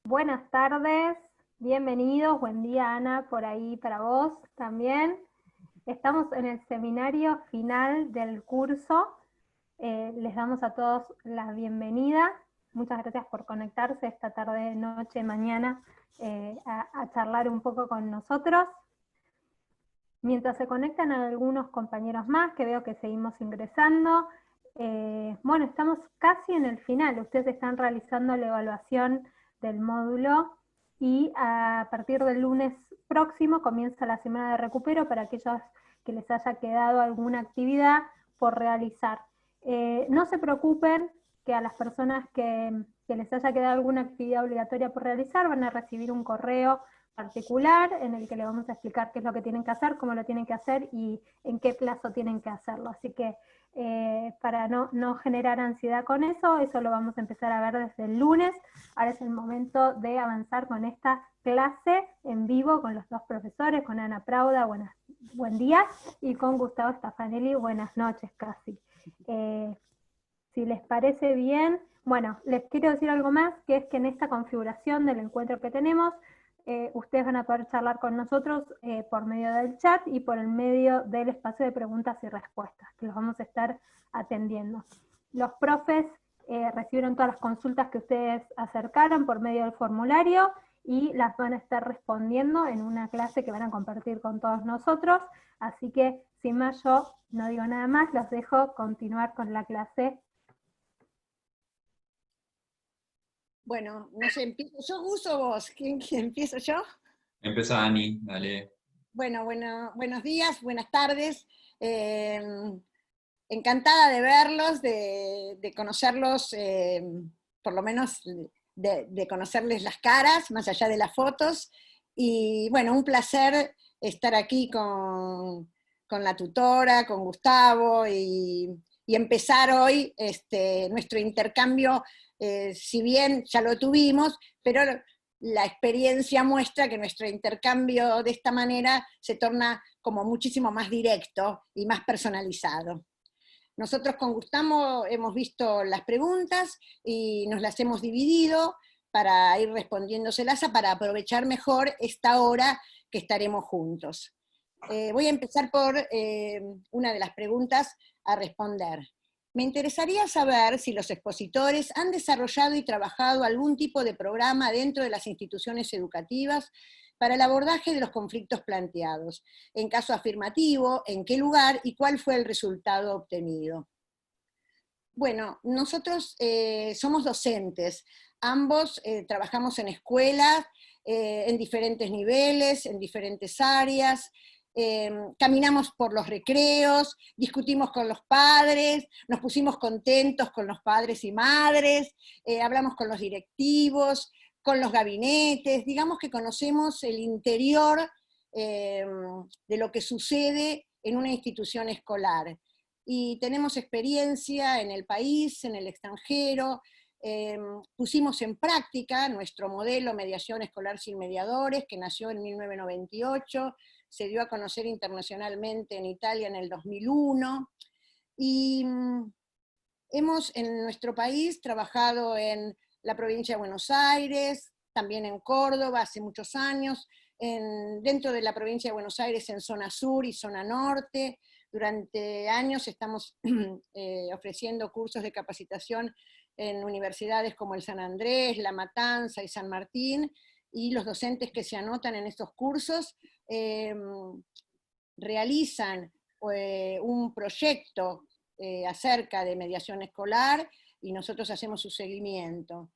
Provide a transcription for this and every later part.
Buenas tardes, bienvenidos, buen día Ana, por ahí para vos también. Estamos en el seminario final del curso, les damos a todos la bienvenida. Muchas gracias por conectarse esta tarde, noche, mañana a charlar un poco con nosotros. Mientras se conectan algunos compañeros más, que veo que seguimos ingresando, bueno, estamos casi en el final. Ustedes están realizando la evaluación del módulo y a partir del lunes próximo comienza la semana de recupero para aquellos que les haya quedado alguna actividad por realizar. No se preocupen que a las personas que les haya quedado alguna actividad obligatoria por realizar van a recibir un correo particular en el que le vamos a explicar qué es lo que tienen que hacer, cómo lo tienen que hacer y en qué plazo tienen que hacerlo. Así que para no generar ansiedad con eso lo vamos a empezar a ver desde el lunes. Ahora es el momento de avanzar con esta clase en vivo con los dos profesores, con Ana Prauda, buen día, y con Gustavo Staffanelli, buenas noches casi. Si les parece bien, bueno, les quiero decir algo más, que es que en esta configuración del encuentro que tenemos, ustedes van a poder charlar con nosotros por medio del chat y por el medio del espacio de preguntas y respuestas, que los vamos a estar atendiendo. Los profes recibieron todas las consultas que ustedes acercaron por medio del formulario y las van a estar respondiendo en una clase que van a compartir con todos nosotros, así que sin más yo no digo nada más, los dejo continuar con la clase. Bueno, no sé, ¿empiezo yo, Gus, o vos? ¿Quién empiezo yo? Empieza Ani, dale. Bueno, buenos días, buenas tardes. Encantada de verlos, de conocerlos, por lo menos de conocerles las caras, más allá de las fotos. Y bueno, un placer estar aquí con la tutora, con Gustavo, y empezar hoy nuestro intercambio, si bien ya lo tuvimos, pero la experiencia muestra que nuestro intercambio de esta manera se torna como muchísimo más directo y más personalizado. Nosotros con Gustavo hemos visto las preguntas y nos las hemos dividido para ir respondiéndoselas, para aprovechar mejor esta hora que estaremos juntos. Voy a empezar por una de las preguntas a responder. Me interesaría saber si los expositores han desarrollado y trabajado algún tipo de programa dentro de las instituciones educativas para el abordaje de los conflictos planteados. En caso afirmativo, ¿en qué lugar y cuál fue el resultado obtenido? Bueno, nosotros somos docentes, ambos trabajamos en escuelas, en diferentes niveles, en diferentes áreas, caminamos por los recreos, discutimos con los padres, nos pusimos contentos con los padres y madres, hablamos con los directivos, con los gabinetes, digamos que conocemos el interior de lo que sucede en una institución escolar. Y tenemos experiencia en el país, en el extranjero, pusimos en práctica nuestro modelo Mediación Escolar Sin Mediadores, que nació en 1998, se dio a conocer internacionalmente en Italia en el 2001, y hemos en nuestro país trabajado en la provincia de Buenos Aires, también en Córdoba hace muchos años, dentro de la provincia de Buenos Aires en zona sur y zona norte. Durante años estamos ofreciendo cursos de capacitación en universidades como el San Andrés, La Matanza y San Martín, y los docentes que se anotan en estos cursos realizan un proyecto acerca de mediación escolar y nosotros hacemos su seguimiento.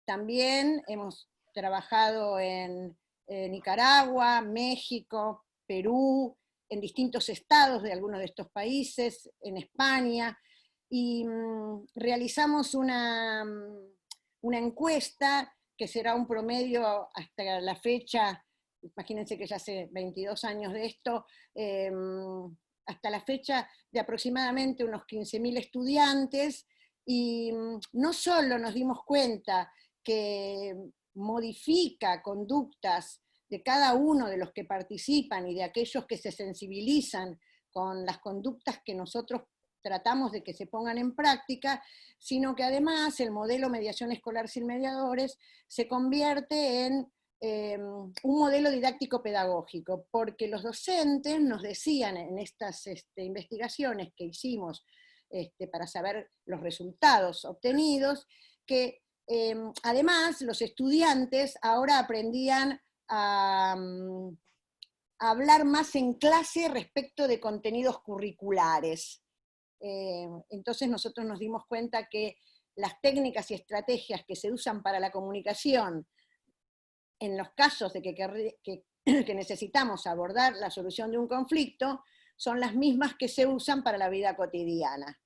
También hemos trabajado en Nicaragua, México, Perú, en distintos estados de algunos de estos países, en España, y realizamos una encuesta que será un promedio hasta la fecha, imagínense que ya hace 22 años de esto, hasta la fecha de aproximadamente unos 15.000 estudiantes, y no solo nos dimos cuenta que modifica conductas de cada uno de los que participan y de aquellos que se sensibilizan con las conductas que nosotros tratamos de que se pongan en práctica, sino que además el modelo mediación escolar sin mediadores se convierte en un modelo didáctico pedagógico, porque los docentes nos decían en estas investigaciones que hicimos para saber los resultados obtenidos, que además los estudiantes ahora aprendían a hablar más en clase respecto de contenidos curriculares. Entonces nosotros nos dimos cuenta que las técnicas y estrategias que se usan para la comunicación, en los casos de que necesitamos abordar la solución de un conflicto, son las mismas que se usan para la vida cotidiana.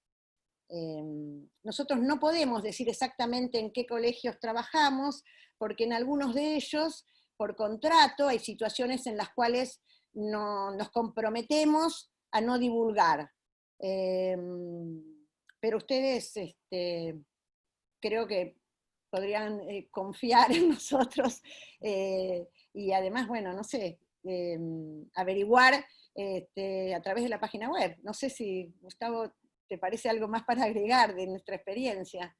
Nosotros no podemos decir exactamente en qué colegios trabajamos, porque en algunos de ellos, por contrato, hay situaciones en las cuales nos comprometemos a no divulgar. Pero ustedes creo que podrían confiar en nosotros y además, bueno, no sé, averiguar a través de la página web. No sé si, Gustavo, ¿te parece algo más para agregar de nuestra experiencia?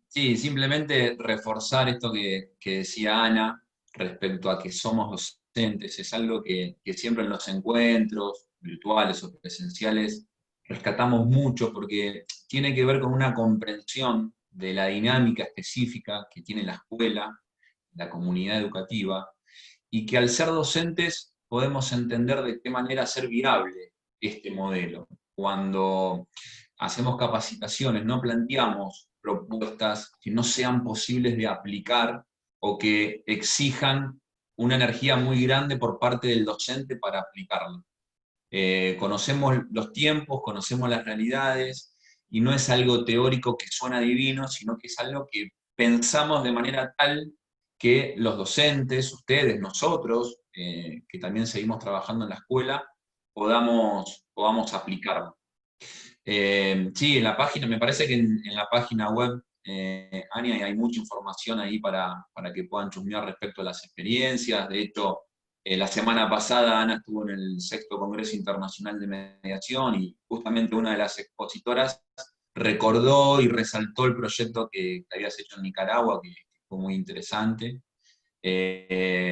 Sí, simplemente reforzar esto que decía Ana respecto a que somos docentes. Es algo que siempre en los encuentros virtuales o presenciales rescatamos mucho porque tiene que ver con una comprensión de la dinámica específica que tiene la escuela, la comunidad educativa, y que al ser docentes podemos entender de qué manera hacer viable este modelo. Cuando hacemos capacitaciones, no planteamos propuestas que no sean posibles de aplicar o que exijan una energía muy grande por parte del docente para aplicarlo. Conocemos los tiempos, conocemos las realidades, y no es algo teórico que suena divino, sino que es algo que pensamos de manera tal que los docentes, ustedes, nosotros, que también seguimos trabajando en la escuela, podamos aplicarlo. Sí, en la página, me parece que en la página web, Ania, hay mucha información ahí para que puedan chusmear respecto a las experiencias. De hecho, la semana pasada Ana estuvo en el 6º Congreso Internacional de Mediación y justamente una de las expositoras recordó y resaltó el proyecto que habías hecho en Nicaragua, que fue muy interesante.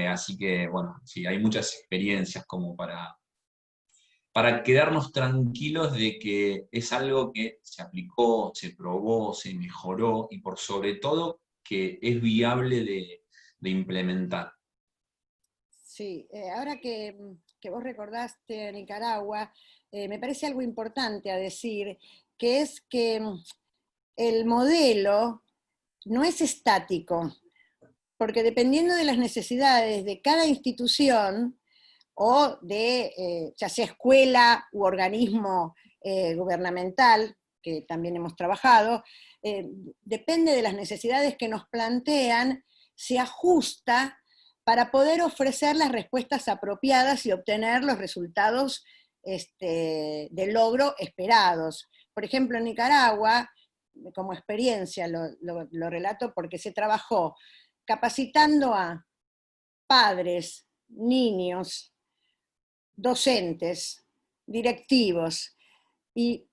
Así que, bueno, sí, hay muchas experiencias como para quedarnos tranquilos de que es algo que se aplicó, se probó, se mejoró y por sobre todo que es viable de implementar. Sí, ahora que vos recordaste a Nicaragua, me parece algo importante a decir, que es que el modelo no es estático, porque dependiendo de las necesidades de cada institución, o de ya sea escuela u organismo gubernamental, que también hemos trabajado, depende de las necesidades que nos plantean, se ajusta para poder ofrecer las respuestas apropiadas y obtener los resultados de logro esperados. Por ejemplo, en Nicaragua, como experiencia, lo relato porque se trabajó capacitando a padres, niños, docentes, directivos, y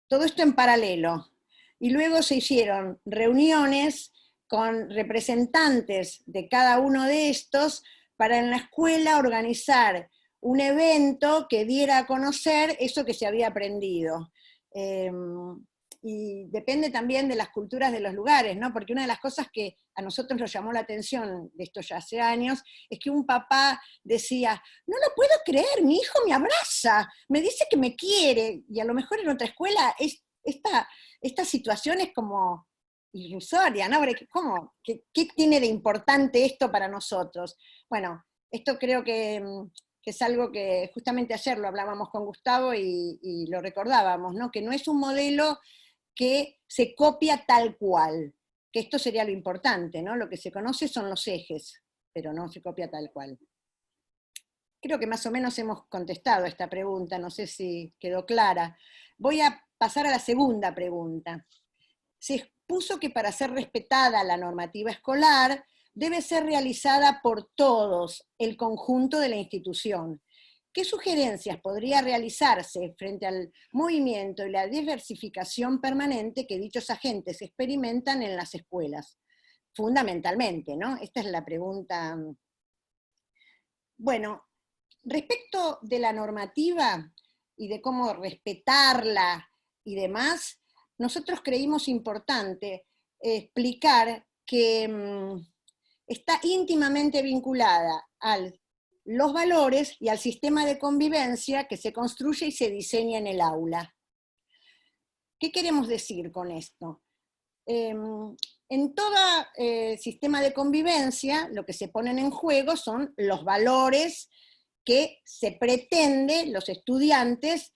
todo esto en paralelo. Y luego se hicieron reuniones con representantes de cada uno de estos para en la escuela organizar un evento que diera a conocer eso que se había aprendido. Y depende también de las culturas de los lugares, ¿no? Porque una de las cosas que a nosotros nos llamó la atención de esto ya hace años, es que un papá decía, no lo puedo creer, mi hijo me abraza, me dice que me quiere, y a lo mejor en otra escuela esta situación es como ilusoria, ¿no? ¿Cómo? ¿Qué tiene de importante esto para nosotros? Bueno, esto creo que es algo que justamente ayer lo hablábamos con Gustavo y lo recordábamos, ¿no? Que no es un modelo que se copia tal cual, que esto sería lo importante, ¿no? Lo que se conoce son los ejes, pero no se copia tal cual. Creo que más o menos hemos contestado esta pregunta, no sé si quedó clara. Voy a pasar a la segunda pregunta. Se expuso que para ser respetada la normativa escolar, debe ser realizada por todos, el conjunto de la institución. ¿qué sugerencias podría realizarse frente al movimiento y la diversificación permanente que dichos agentes experimentan en las escuelas? Fundamentalmente, ¿no? Esta es la pregunta. Bueno, respecto de la normativa y de cómo respetarla y demás, nosotros creímos importante explicar que está íntimamente vinculada a los valores y al sistema de convivencia que se construye y se diseña en el aula. ¿Qué queremos decir con esto? En todo sistema de convivencia, lo que se ponen en juego son los valores que se pretende los estudiantes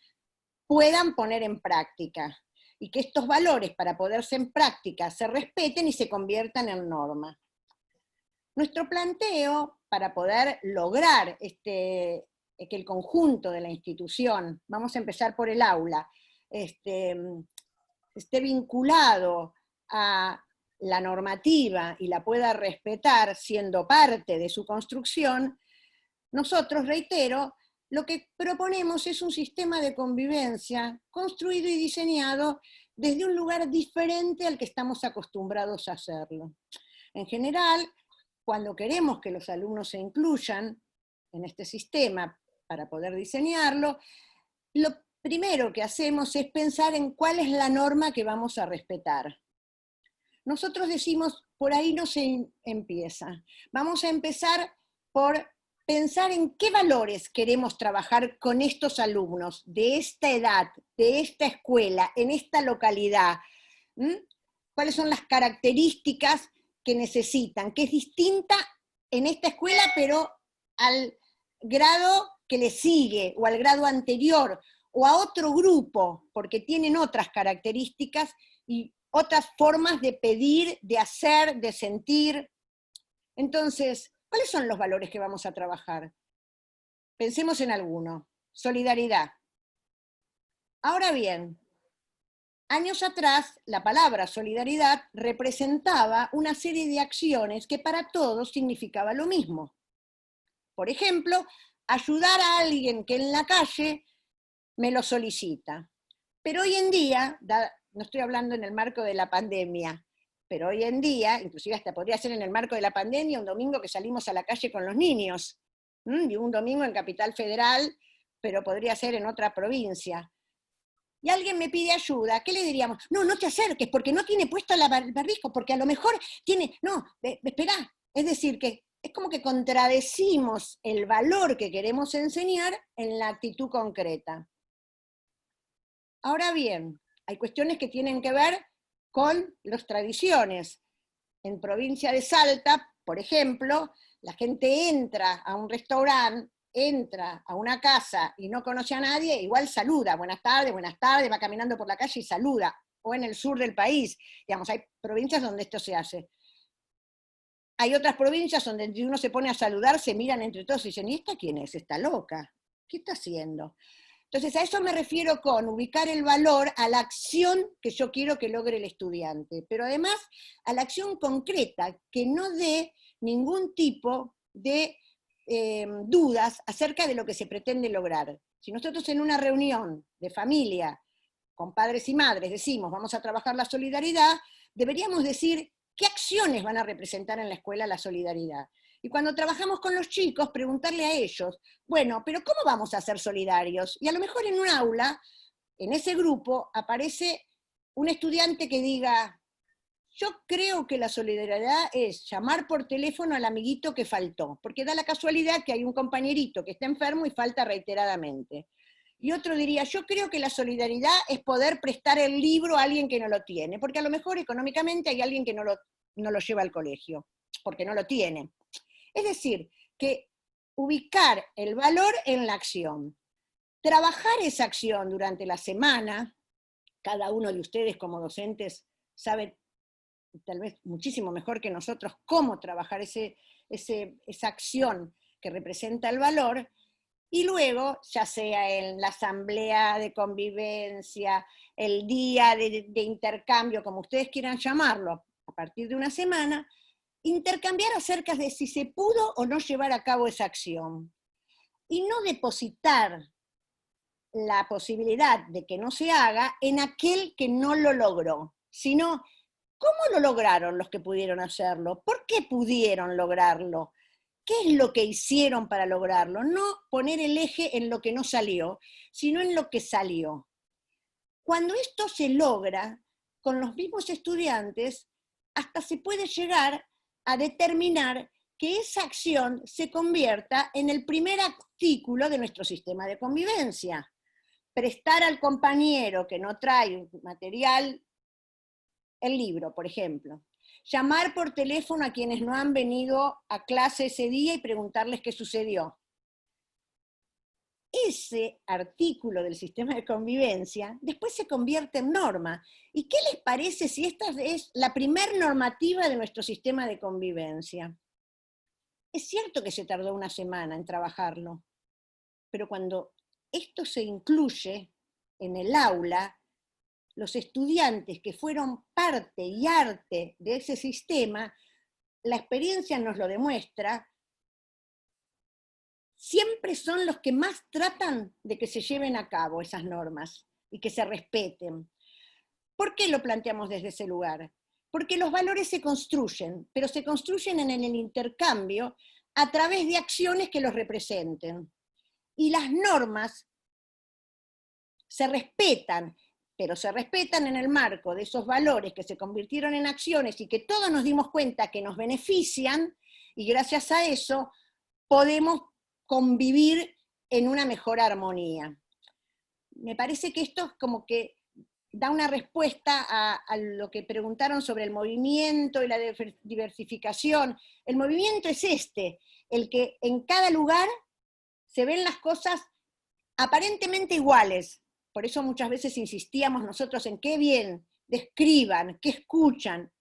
puedan poner en práctica, y que estos valores, para poderse en práctica, se respeten y se conviertan en norma. Nuestro planteo, para poder lograr que el conjunto de la institución, vamos a empezar por el aula, esté vinculado a la normativa y la pueda respetar siendo parte de su construcción, nosotros, reitero, lo que proponemos es un sistema de convivencia construido y diseñado desde un lugar diferente al que estamos acostumbrados a hacerlo. En general, cuando queremos que los alumnos se incluyan en este sistema para poder diseñarlo, lo primero que hacemos es pensar en cuál es la norma que vamos a respetar. Nosotros decimos, por ahí no se empieza. Vamos a empezar por pensar en qué valores queremos trabajar con estos alumnos de esta edad, de esta escuela, en esta localidad. ¿Cuáles son las características que necesitan? Que es distinta en esta escuela, pero al grado que le sigue, o al grado anterior, o a otro grupo, porque tienen otras características y otras formas de pedir, de hacer, de sentir. Entonces, ¿cuáles son los valores que vamos a trabajar? Pensemos en alguno. Solidaridad. Ahora bien, años atrás, la palabra solidaridad representaba una serie de acciones que para todos significaba lo mismo. Por ejemplo, ayudar a alguien que en la calle me lo solicita. Pero hoy en día, no estoy hablando en el marco de la pandemia, pero hoy en día, inclusive hasta podría ser en el marco de la pandemia, un domingo que salimos a la calle con los niños, y un domingo en Capital Federal, pero podría ser en otra provincia. Y alguien me pide ayuda, ¿qué le diríamos? No, no te acerques, porque no tiene puesto el barbijo, porque a lo mejor tiene, no, esperá. Es decir, que es como que contradecimos el valor que queremos enseñar en la actitud concreta. Ahora bien, hay cuestiones que tienen que ver con las tradiciones. En provincia de Salta, por ejemplo, la gente entra a un restaurante, entra a una casa y no conoce a nadie, igual saluda, buenas tardes, va caminando por la calle y saluda. O en el sur del país, digamos, hay provincias donde esto se hace. Hay otras provincias donde si uno se pone a saludar, se miran entre todos y dicen, ¿y esta quién es? ¿Está loca? ¿Qué está haciendo? Entonces, a eso me refiero con ubicar el valor a la acción que yo quiero que logre el estudiante, pero además a la acción concreta, que no dé ningún tipo de dudas acerca de lo que se pretende lograr. Si nosotros en una reunión de familia, con padres y madres, decimos, vamos a trabajar la solidaridad, deberíamos decir qué acciones van a representar en la escuela la solidaridad. Y cuando trabajamos con los chicos, preguntarle a ellos, bueno, pero ¿cómo vamos a ser solidarios? Y a lo mejor en un aula, en ese grupo, aparece un estudiante que diga, yo creo que la solidaridad es llamar por teléfono al amiguito que faltó, porque da la casualidad que hay un compañerito que está enfermo y falta reiteradamente. Y otro diría, yo creo que la solidaridad es poder prestar el libro a alguien que no lo tiene, porque a lo mejor económicamente hay alguien que no lo lleva al colegio, porque no lo tiene. Es decir, que ubicar el valor en la acción, trabajar esa acción durante la semana, cada uno de ustedes como docentes sabe tal vez muchísimo mejor que nosotros cómo trabajar esa acción que representa el valor, y luego, ya sea en la asamblea de convivencia, el día de intercambio, como ustedes quieran llamarlo, a partir de una semana, intercambiar acerca de si se pudo o no llevar a cabo esa acción. y no depositar la posibilidad de que no se haga en aquel que no lo logró, sino ¿cómo lo lograron los que pudieron hacerlo? ¿Por qué pudieron lograrlo? ¿Qué es lo que hicieron para lograrlo? No poner el eje en lo que no salió, sino en lo que salió. Cuando esto se logra, con los mismos estudiantes, hasta se puede llegar a determinar que esa acción se convierta en el primer artículo de nuestro sistema de convivencia. Prestar al compañero que no trae material, el libro, por ejemplo. Llamar por teléfono a quienes no han venido a clase ese día y preguntarles qué sucedió. Ese artículo del sistema de convivencia después se convierte en norma. ¿Y qué les parece si esta es la primer normativa de nuestro sistema de convivencia? Es cierto que se tardó una semana en trabajarlo, pero cuando esto se incluye en el aula, los estudiantes que fueron parte y arte de ese sistema, la experiencia nos lo demuestra, siempre son los que más tratan de que se lleven a cabo esas normas y que se respeten. ¿Por qué lo planteamos desde ese lugar? Porque los valores se construyen, pero se construyen en el intercambio a través de acciones que los representen. Y las normas se respetan, pero se respetan en el marco de esos valores que se convirtieron en acciones y que todos nos dimos cuenta que nos benefician, y gracias a eso podemos convivir en una mejor armonía. Me parece que esto es como que da una respuesta a lo que preguntaron sobre el movimiento y la diversificación. El movimiento es el que en cada lugar se ven las cosas aparentemente iguales. Por eso muchas veces insistíamos nosotros en qué bien describan, qué escuchan,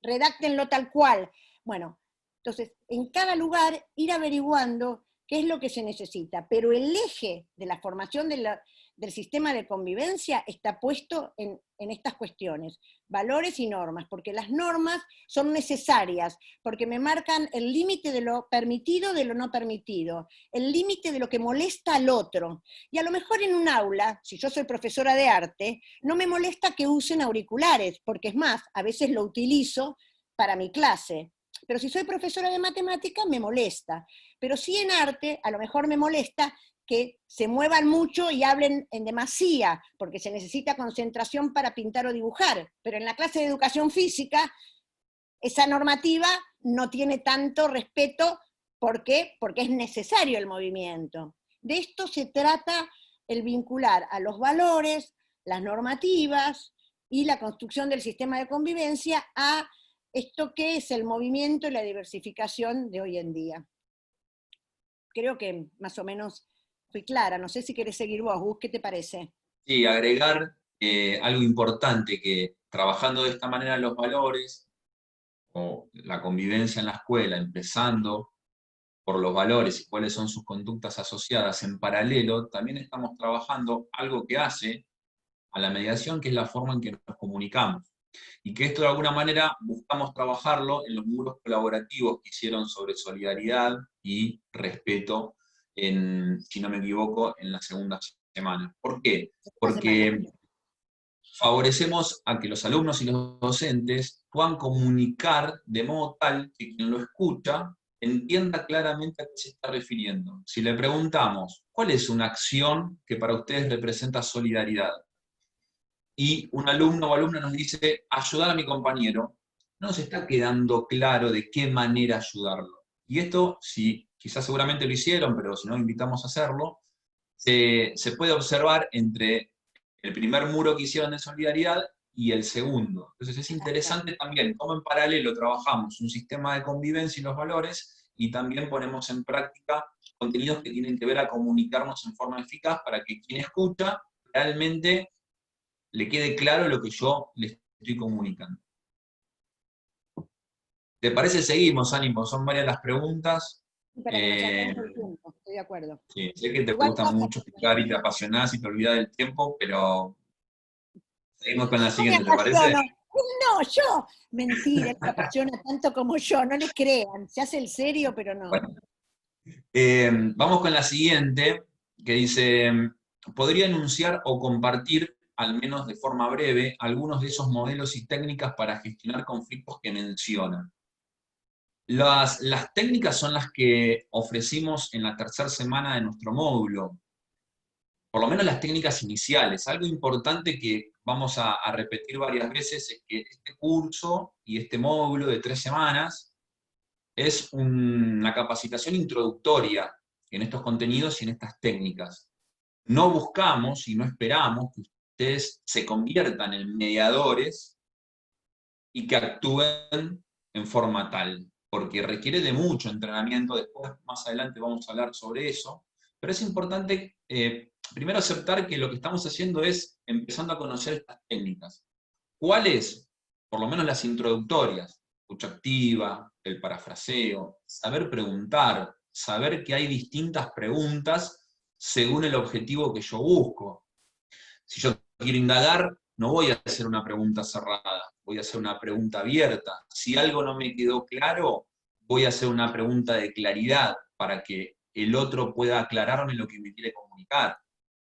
redáctenlo tal cual. Bueno, entonces, en cada lugar ir averiguando qué es lo que se necesita, pero el eje de la formación del sistema de convivencia está puesto en estas cuestiones, valores y normas, porque las normas son necesarias, porque me marcan el límite de lo permitido, de lo no permitido, el límite de lo que molesta al otro. Y a lo mejor en un aula, si yo soy profesora de arte, no me molesta que usen auriculares, porque es más, a veces lo utilizo para mi clase. Pero si soy profesora de matemática, me molesta. Pero sí en arte, a lo mejor me molesta que se muevan mucho y hablen en demasía, porque se necesita concentración para pintar o dibujar. Pero en la clase de educación física, esa normativa no tiene tanto respeto. ¿Por qué? Porque es necesario el movimiento. De esto se trata el vincular a los valores, las normativas y la construcción del sistema de convivencia a esto que es el movimiento y la diversificación de hoy en día. Creo que más o menos fui clara, no sé si querés seguir vos, Gus, ¿qué te parece? Sí, agregar algo importante, que trabajando de esta manera los valores, o la convivencia en la escuela, empezando por los valores y cuáles son sus conductas asociadas en paralelo, también estamos trabajando algo que hace a la mediación, que es la forma en que nos comunicamos. Y que esto de alguna manera buscamos trabajarlo en los muros colaborativos que hicieron sobre solidaridad y respeto, si no me equivoco, en la segunda semana. ¿Por qué? Porque favorecemos a que los alumnos y los docentes puedan comunicar de modo tal que quien lo escucha entienda claramente a qué se está refiriendo. Si le preguntamos, ¿cuál es una acción que para ustedes representa solidaridad? Y un alumno o alumna nos dice, ayudar a mi compañero, no nos está quedando claro de qué manera ayudarlo. Y esto, si quizás seguramente lo hicieron, pero si no, invitamos a hacerlo, se puede observar entre el primer muro que hicieron de solidaridad y el segundo. Entonces es interesante también cómo en paralelo trabajamos un sistema de convivencia y los valores, y también ponemos en práctica contenidos que tienen que ver a comunicarnos en forma eficaz para que quien escucha realmente le quede claro lo que yo le estoy comunicando. ¿Te parece? Seguimos, Ánimo, son varias las preguntas. Para que nos salgamos del tiempo, estoy de acuerdo. Sí, sé que te Igual gusta mucho explicar y te apasionás y te olvidás del tiempo, pero seguimos con la no me siguiente, ¿te parece? apasiono. No, yo, mentira, él se apasiona tanto como yo, no le crean, se hace el serio, pero no. Bueno, Vamos con la siguiente, que dice, podría enunciar o compartir, al menos de forma breve, algunos de esos modelos y técnicas para gestionar conflictos que mencionan. Las técnicas son las que ofrecimos en la tercera semana de nuestro módulo, por lo menos las técnicas iniciales. Algo importante que vamos a repetir varias veces es que este curso y este módulo de 3 semanas es una capacitación introductoria en estos contenidos y en estas técnicas. No buscamos y no esperamos que ustedes se conviertan en mediadores y que actúen en forma tal, porque requiere de mucho entrenamiento. Después, más adelante, vamos a hablar sobre eso, pero es importante primero aceptar que lo que estamos haciendo es empezando a conocer estas técnicas. ¿Cuáles? Por lo menos las introductorias: escucha activa, el parafraseo, saber preguntar, saber que hay distintas preguntas según el objetivo que yo busco. Si yo quiero indagar, no voy a hacer una pregunta cerrada, voy a hacer una pregunta abierta. Si algo no me quedó claro, voy a hacer una pregunta de claridad para que el otro pueda aclararme lo que me quiere comunicar.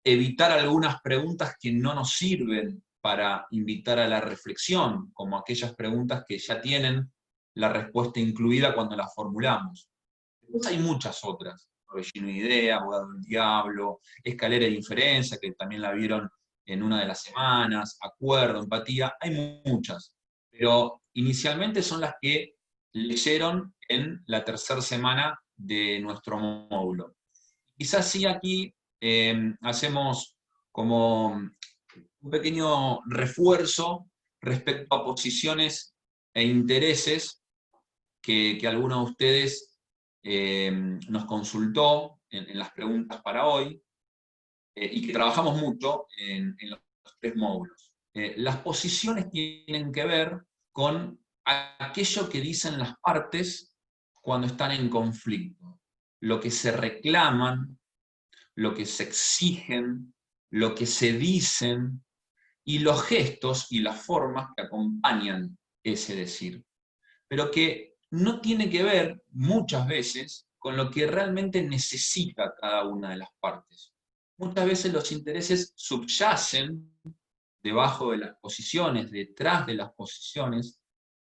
Evitar algunas preguntas que no nos sirven para invitar a la reflexión, como aquellas preguntas que ya tienen la respuesta incluida cuando las formulamos. Después hay muchas otras: relleno de idea, abogado del diablo, escalera de inferencia, que también la vieron en una de las semanas, acuerdo, empatía, hay muchas, pero inicialmente son las que leyeron en la tercera semana de nuestro módulo. Quizás sí aquí hacemos como un pequeño refuerzo respecto a posiciones e intereses que alguno de ustedes nos consultó en las preguntas para hoy, y que trabajamos mucho en los 3 módulos. Las posiciones tienen que ver con aquello que dicen las partes cuando están en conflicto, lo que se reclaman, lo que se exigen, lo que se dicen, y los gestos y las formas que acompañan ese decir, pero que no tiene que ver muchas veces con lo que realmente necesita cada una de las partes. Muchas veces los intereses subyacen debajo de las posiciones, detrás de las posiciones,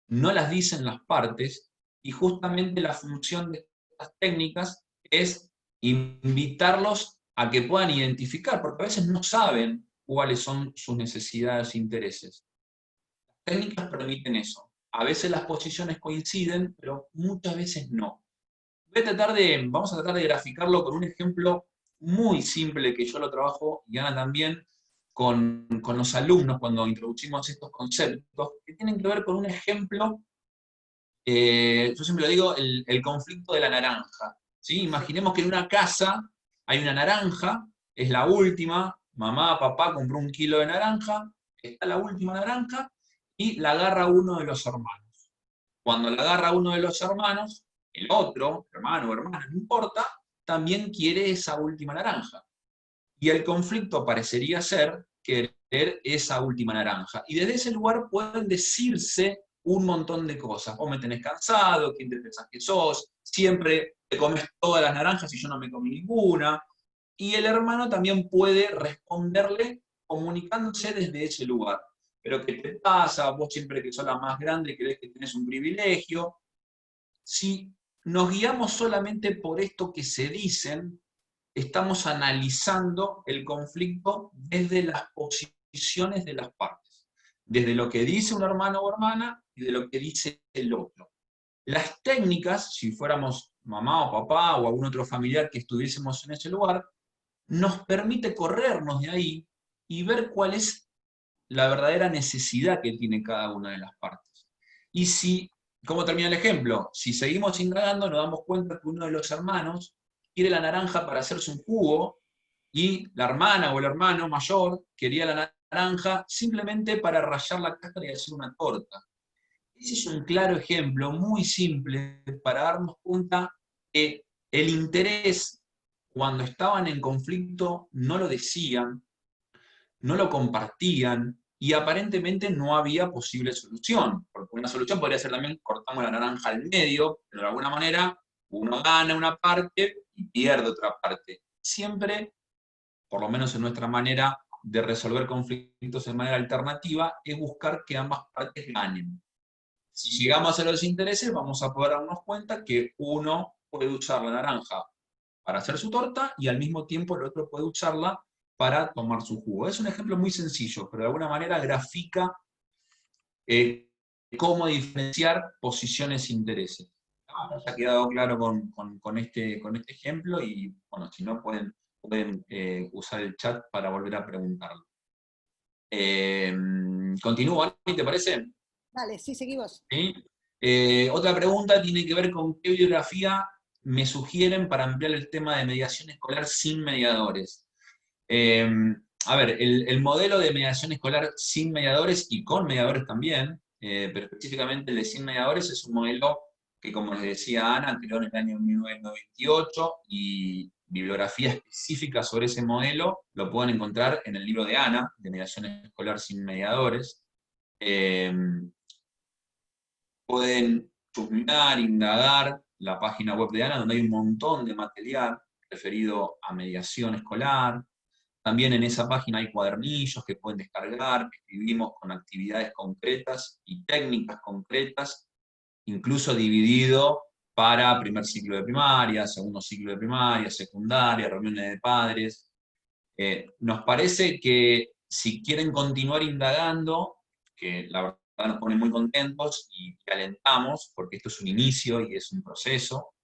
no las dicen las partes, y justamente la función de estas técnicas es invitarlos a que puedan identificar, porque a veces no saben cuáles son sus necesidades e intereses. Las técnicas permiten eso. A veces las posiciones coinciden, pero muchas veces no. Vamos a tratar de graficarlo con un ejemplo muy simple que yo lo trabajo, y Ana también, con los alumnos cuando introducimos estos conceptos, que tienen que ver con un ejemplo. Yo siempre lo digo, el conflicto de la naranja, ¿sí? Imaginemos que en una casa hay una naranja, es la última, mamá, papá compró 1 kilo de naranja, está la última naranja, y la agarra uno de los hermanos. Cuando la agarra uno de los hermanos, el otro, hermano o hermana, no importa, también quiere esa última naranja. Y el conflicto parecería ser querer esa última naranja. Y desde ese lugar pueden decirse un montón de cosas. Vos me tenés cansado, ¿quién te pensás que sos? Siempre te comes todas las naranjas y yo no me comí ninguna. Y el hermano también puede responderle comunicándose desde ese lugar. ¿Pero qué te pasa? Vos siempre que sos la más grande creés que tenés un privilegio. Si nos guiamos solamente por esto que se dicen, estamos analizando el conflicto desde las posiciones de las partes, desde lo que dice un hermano o hermana y de lo que dice el otro. Las técnicas, si fuéramos mamá o papá o algún otro familiar que estuviésemos en ese lugar, nos permite corrernos de ahí y ver cuál es la verdadera necesidad que tiene cada una de las partes. Y si, ¿cómo termina el ejemplo? Si seguimos indagando, nos damos cuenta que uno de los hermanos quiere la naranja para hacerse un jugo, y la hermana o el hermano mayor quería la naranja simplemente para rallar la cáscara y hacer una torta. Ese es un claro ejemplo, muy simple, para darnos cuenta que el interés, cuando estaban en conflicto, no lo decían, no lo compartían, y aparentemente no había posible solución. Porque una solución podría ser también: cortamos la naranja al medio, pero de alguna manera uno gana una parte y pierde otra parte. Siempre, por lo menos en nuestra manera de resolver conflictos de manera alternativa, es buscar que ambas partes ganen. Si llegamos a los intereses, vamos a poder darnos cuenta que uno puede usar la naranja para hacer su torta y al mismo tiempo el otro puede usarla para tomar su jugo. Es un ejemplo muy sencillo, pero de alguna manera grafica cómo diferenciar posiciones e intereses. ¿Ha quedado claro con este ejemplo? Y bueno, si no, pueden usar el chat para volver a preguntarlo. ¿Continúo, Ani, te parece? Dale, sí, seguimos. ¿Sí? Otra pregunta tiene que ver con qué bibliografía me sugieren para ampliar el tema de mediación escolar sin mediadores. A ver, el modelo de mediación escolar sin mediadores y con mediadores también, pero específicamente el de sin mediadores, es un modelo que, como les decía Ana, creó en el año 1998, y bibliografía específica sobre ese modelo lo pueden encontrar en el libro de Ana, de mediación escolar sin mediadores. Pueden chusmear, indagar la página web de Ana, donde hay un montón de material referido a mediación escolar. También en esa página hay cuadernillos que pueden descargar, que escribimos con actividades concretas y técnicas concretas, incluso dividido para primer ciclo de primaria, segundo ciclo de primaria, secundaria, reuniones de padres. Nos parece que si quieren continuar indagando, que la verdad nos pone muy contentos y que alentamos, porque esto es un inicio y es un proceso,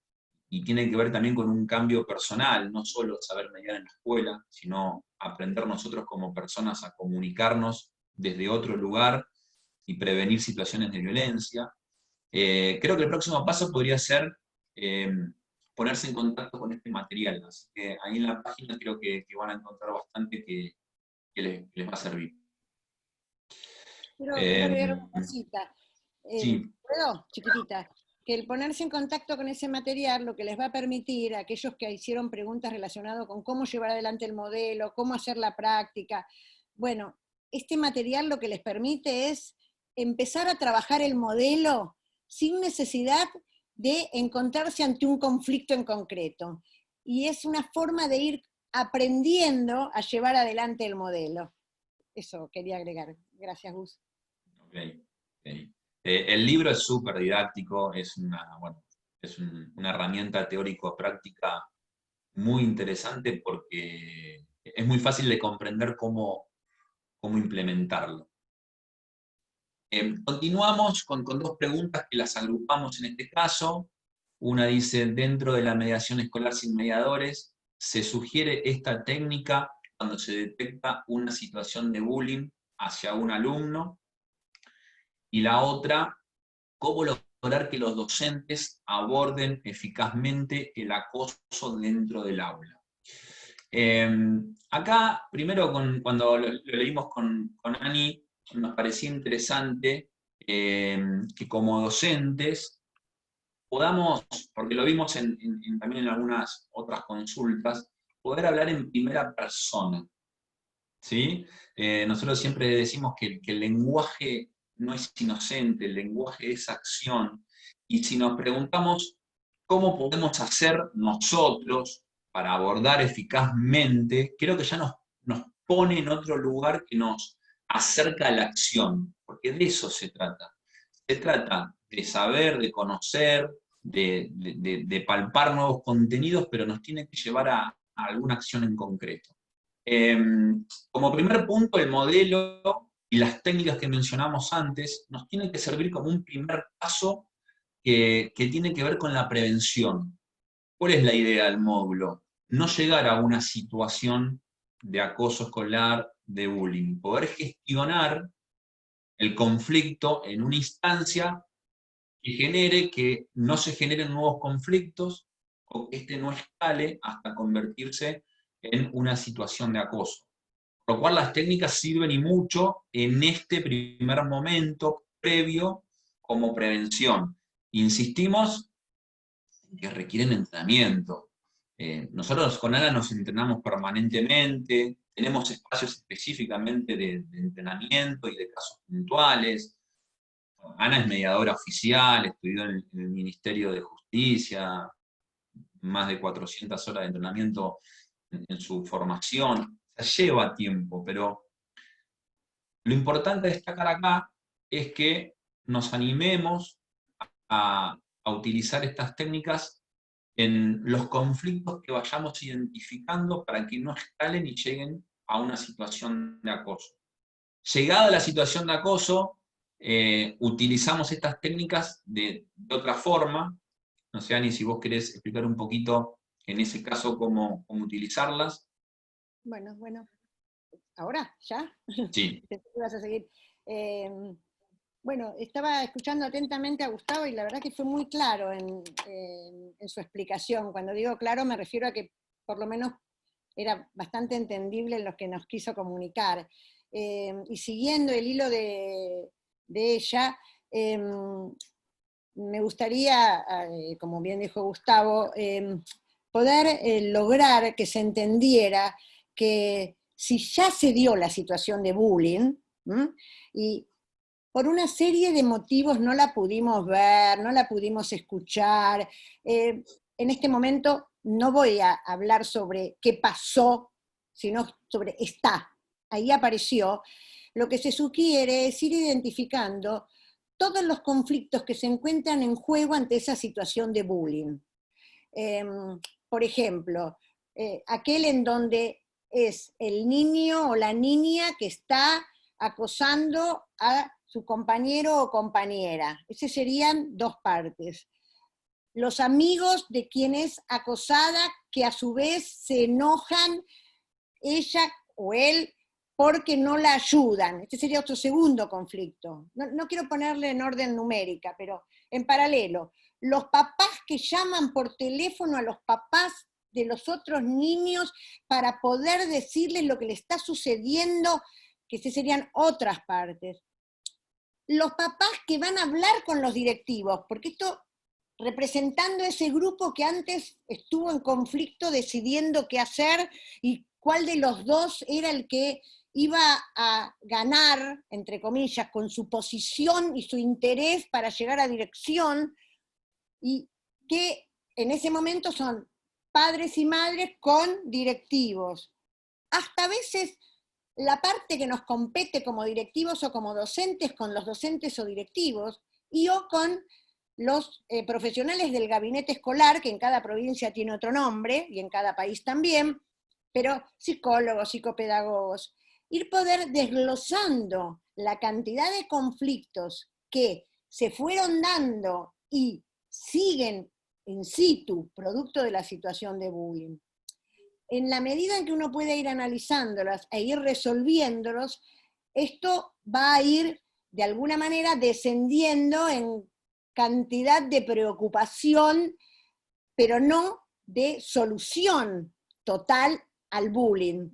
y tiene que ver también con un cambio personal, no solo saber mediar en la escuela, sino aprender nosotros como personas a comunicarnos desde otro lugar y prevenir situaciones de violencia. Creo que el próximo paso podría ser ponerse en contacto con este material, así que ahí en la página creo que van a encontrar bastante que les va a servir. Quiero agregar una cosita. Sí. ¿Puedo? Chiquitita. Que el ponerse en contacto con ese material lo que les va a permitir a aquellos que hicieron preguntas relacionadas con cómo llevar adelante el modelo, cómo hacer la práctica. Bueno, este material lo que les permite es empezar a trabajar el modelo sin necesidad de encontrarse ante un conflicto en concreto. Y es una forma de ir aprendiendo a llevar adelante el modelo. Eso quería agregar. Gracias, Gus. Okay. El libro es súper didáctico, es una herramienta teórico-práctica muy interesante porque es muy fácil de comprender cómo implementarlo. Continuamos con dos preguntas que las agrupamos en este caso. Una dice, dentro de la mediación escolar sin mediadores, ¿se sugiere esta técnica cuando se detecta una situación de bullying hacia un alumno? Y la otra, ¿cómo lograr que los docentes aborden eficazmente el acoso dentro del aula? Acá, primero, cuando lo leímos con Ani, nos parecía interesante que como docentes podamos, porque lo vimos también en algunas otras consultas, poder hablar en primera persona. ¿Sí? Nosotros siempre decimos que el lenguaje no es inocente, el lenguaje es acción. Y si nos preguntamos cómo podemos hacer nosotros para abordar eficazmente, creo que ya nos pone en otro lugar que nos acerca a la acción, porque de eso se trata. Se trata de saber, de conocer, de palpar nuevos contenidos, pero nos tiene que llevar a alguna acción en concreto. Como primer punto, el modelo y las técnicas que mencionamos antes nos tienen que servir como un primer paso que tiene que ver con la prevención. ¿Cuál es la idea del módulo? No llegar a una situación de acoso escolar, de bullying, poder gestionar el conflicto en una instancia que genere que no se generen nuevos conflictos o que este no escale hasta convertirse en una situación de acoso. Por lo cual las técnicas sirven y mucho en este primer momento previo como prevención. Insistimos que requieren entrenamiento. Nosotros con Ana nos entrenamos permanentemente, tenemos espacios específicamente de entrenamiento y de casos puntuales. Ana es mediadora oficial, estudió en el Ministerio de Justicia, más de 400 horas de entrenamiento en su formación. O sea, lleva tiempo, pero lo importante de destacar acá es que nos animemos a utilizar estas técnicas en los conflictos que vayamos identificando para que no escalen y lleguen a una situación de acoso. Llegada la situación de acoso, utilizamos estas técnicas de otra forma. No sé, Ani, si vos querés explicar un poquito en ese caso cómo utilizarlas. Bueno, ahora, ¿ya? Sí. Pensé que ibas a seguir. Bueno, estaba escuchando atentamente a Gustavo y la verdad que fue muy claro en su explicación. Cuando digo claro me refiero a que por lo menos era bastante entendible en lo que nos quiso comunicar. Y siguiendo el hilo de ella, me gustaría, como bien dijo Gustavo, poder lograr que se entendiera que si ya se dio la situación de bullying, y por una serie de motivos no la pudimos ver, no la pudimos escuchar. En este momento no voy a hablar sobre qué pasó, sino sobre ahí apareció. Lo que se sugiere es ir identificando todos los conflictos que se encuentran en juego ante esa situación de bullying. Por ejemplo, aquel en donde es el niño o la niña que está acosando a su compañero o compañera. Esas serían dos partes. Los amigos de quien es acosada, que a su vez se enojan ella o él porque no la ayudan. Este sería otro segundo conflicto. No quiero ponerle en orden numérica, pero en paralelo. Los papás que llaman por teléfono a los papás de los otros niños para poder decirles lo que le está sucediendo, que esas serían otras partes. Los papás que van a hablar con los directivos, porque esto representando ese grupo que antes estuvo en conflicto decidiendo qué hacer y cuál de los dos era el que iba a ganar, entre comillas, con su posición y su interés para llegar a dirección, y que en ese momento son padres y madres con directivos. Hasta a veces la parte que nos compete como directivos o como docentes con los docentes o directivos, y o con los profesionales del gabinete escolar, que en cada provincia tiene otro nombre, y en cada país también, pero psicólogos, psicopedagogos, ir poder desglosando la cantidad de conflictos que se fueron dando y siguen in situ, producto de la situación de bullying. En la medida en que uno puede ir analizándolas e ir resolviéndolos, esto va a ir de alguna manera descendiendo en cantidad de preocupación, pero no de solución total al bullying.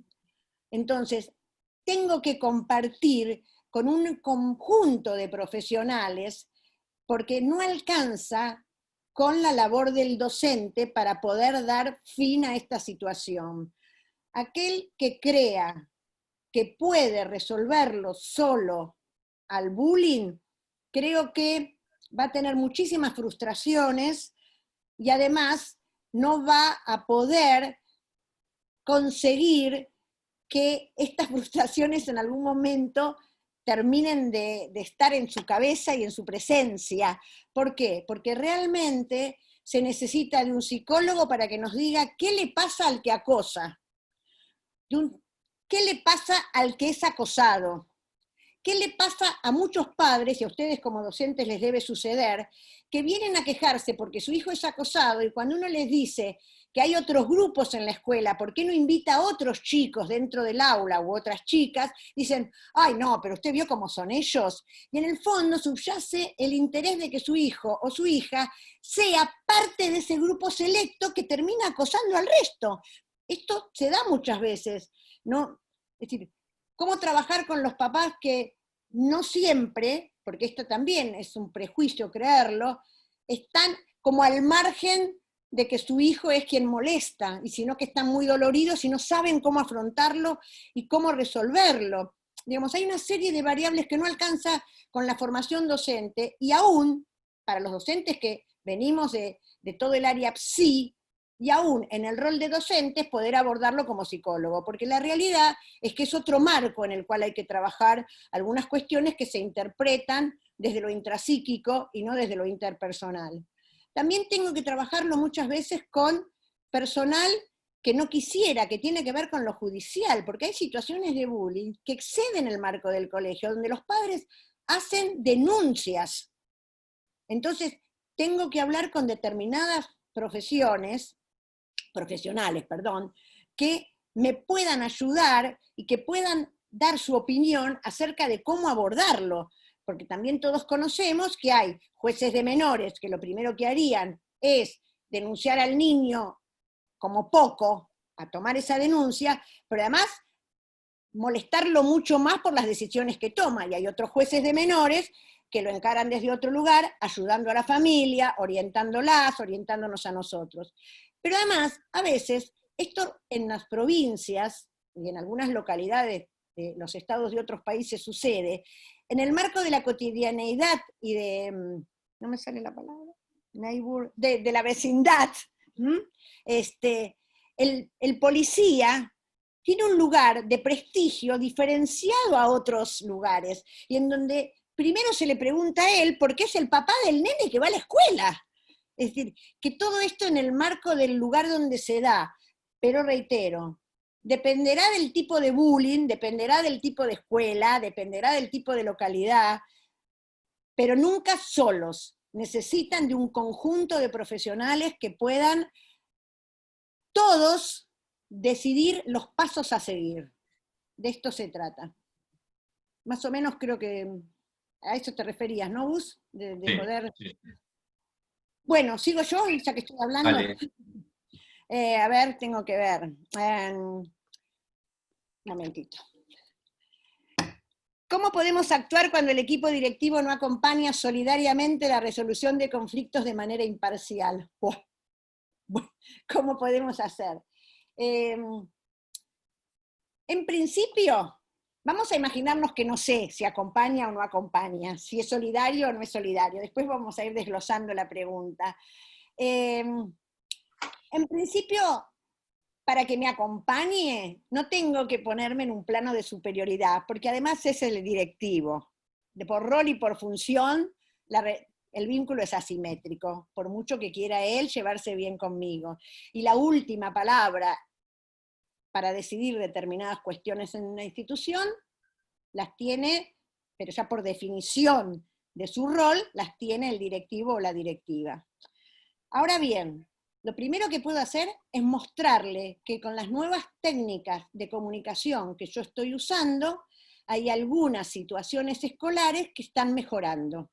Entonces, tengo que compartir con un conjunto de profesionales porque no alcanza con la labor del docente para poder dar fin a esta situación. Aquel que crea que puede resolverlo solo al bullying, creo que va a tener muchísimas frustraciones y además no va a poder conseguir que estas frustraciones en algún momento terminen de estar en su cabeza y en su presencia. ¿Por qué? Porque realmente se necesita de un psicólogo para que nos diga qué le pasa al que acosa, qué le pasa al que es acosado, qué le pasa a muchos padres, y a ustedes como docentes les debe suceder, que vienen a quejarse porque su hijo es acosado, y cuando uno les dice que hay otros grupos en la escuela, ¿por qué no invita a otros chicos dentro del aula u otras chicas? Dicen, ay no, pero usted vio cómo son ellos. Y en el fondo subyace el interés de que su hijo o su hija sea parte de ese grupo selecto que termina acosando al resto. Esto se da muchas veces, ¿no? Es decir, ¿cómo trabajar con los papás que no siempre, porque esto también es un prejuicio creerlo, están como al margen de que su hijo es quien molesta, y sino que están muy doloridos y no saben cómo afrontarlo y cómo resolverlo? Digamos, hay una serie de variables que no alcanza con la formación docente, y aún para los docentes que venimos de todo el área PSI, y aún en el rol de docentes poder abordarlo como psicólogo, porque la realidad es que es otro marco en el cual hay que trabajar algunas cuestiones que se interpretan desde lo intrapsíquico y no desde lo interpersonal. También tengo que trabajarlo muchas veces con personal que no quisiera, que tiene que ver con lo judicial, porque hay situaciones de bullying que exceden el marco del colegio, donde los padres hacen denuncias. Entonces, tengo que hablar con determinadas profesionales, que me puedan ayudar y que puedan dar su opinión acerca de cómo abordarlo, porque también todos conocemos que hay jueces de menores que lo primero que harían es denunciar al niño como poco, a tomar esa denuncia, pero además molestarlo mucho más por las decisiones que toma, y hay otros jueces de menores que lo encaran desde otro lugar, ayudando a la familia, orientándonos a nosotros. Pero además, a veces, esto en las provincias y en algunas localidades de los estados de otros países sucede, en el marco de la cotidianeidad y de, no me sale la palabra, de la vecindad, el policía tiene un lugar de prestigio diferenciado a otros lugares, y en donde primero se le pregunta a él porque es el papá del nene que va a la escuela. Es decir, que todo esto en el marco del lugar donde se da, pero reitero, dependerá del tipo de bullying, dependerá del tipo de escuela, dependerá del tipo de localidad, pero nunca solos. Necesitan de un conjunto de profesionales que puedan todos decidir los pasos a seguir. De esto se trata. Más o menos creo que a eso te referías, ¿no, Gus? De Sí, poder... sí. Bueno, ¿sigo yo, ya que estoy hablando? Dale. A ver, tengo que ver. Un momentito. ¿Cómo podemos actuar cuando el equipo directivo no acompaña solidariamente la resolución de conflictos de manera imparcial? ¿Cómo podemos hacer? En principio, vamos a imaginarnos que no sé si acompaña o no acompaña, si es solidario o no es solidario. Después vamos a ir desglosando la pregunta. En principio, para que me acompañe, no tengo que ponerme en un plano de superioridad, porque además es el directivo. Por rol y por función, el vínculo es asimétrico, por mucho que quiera él llevarse bien conmigo. Y la última palabra para decidir determinadas cuestiones en una institución, las tiene, pero ya por definición de su rol, las tiene el directivo o la directiva. Ahora bien, lo primero que puedo hacer es mostrarle que con las nuevas técnicas de comunicación que yo estoy usando, hay algunas situaciones escolares que están mejorando.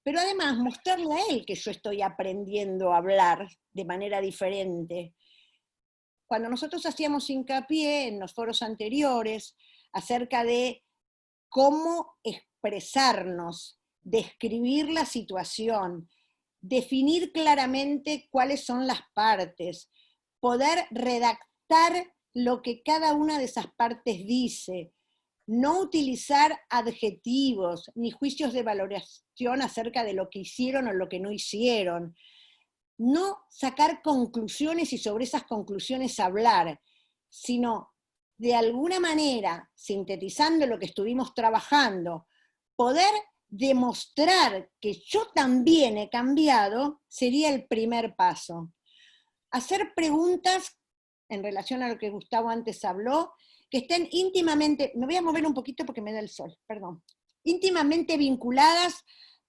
Pero además mostrarle a él que yo estoy aprendiendo a hablar de manera diferente. Cuando nosotros hacíamos hincapié en los foros anteriores acerca de cómo expresarnos, describir la situación, definir claramente cuáles son las partes, poder redactar lo que cada una de esas partes dice, no utilizar adjetivos ni juicios de valoración acerca de lo que hicieron o lo que no hicieron, no sacar conclusiones y sobre esas conclusiones hablar, sino de alguna manera, sintetizando lo que estuvimos trabajando, poder demostrar que yo también he cambiado, sería el primer paso. Hacer preguntas en relación a lo que Gustavo antes habló, que estén íntimamente, me voy a mover un poquito porque me da el sol, perdón, íntimamente vinculadas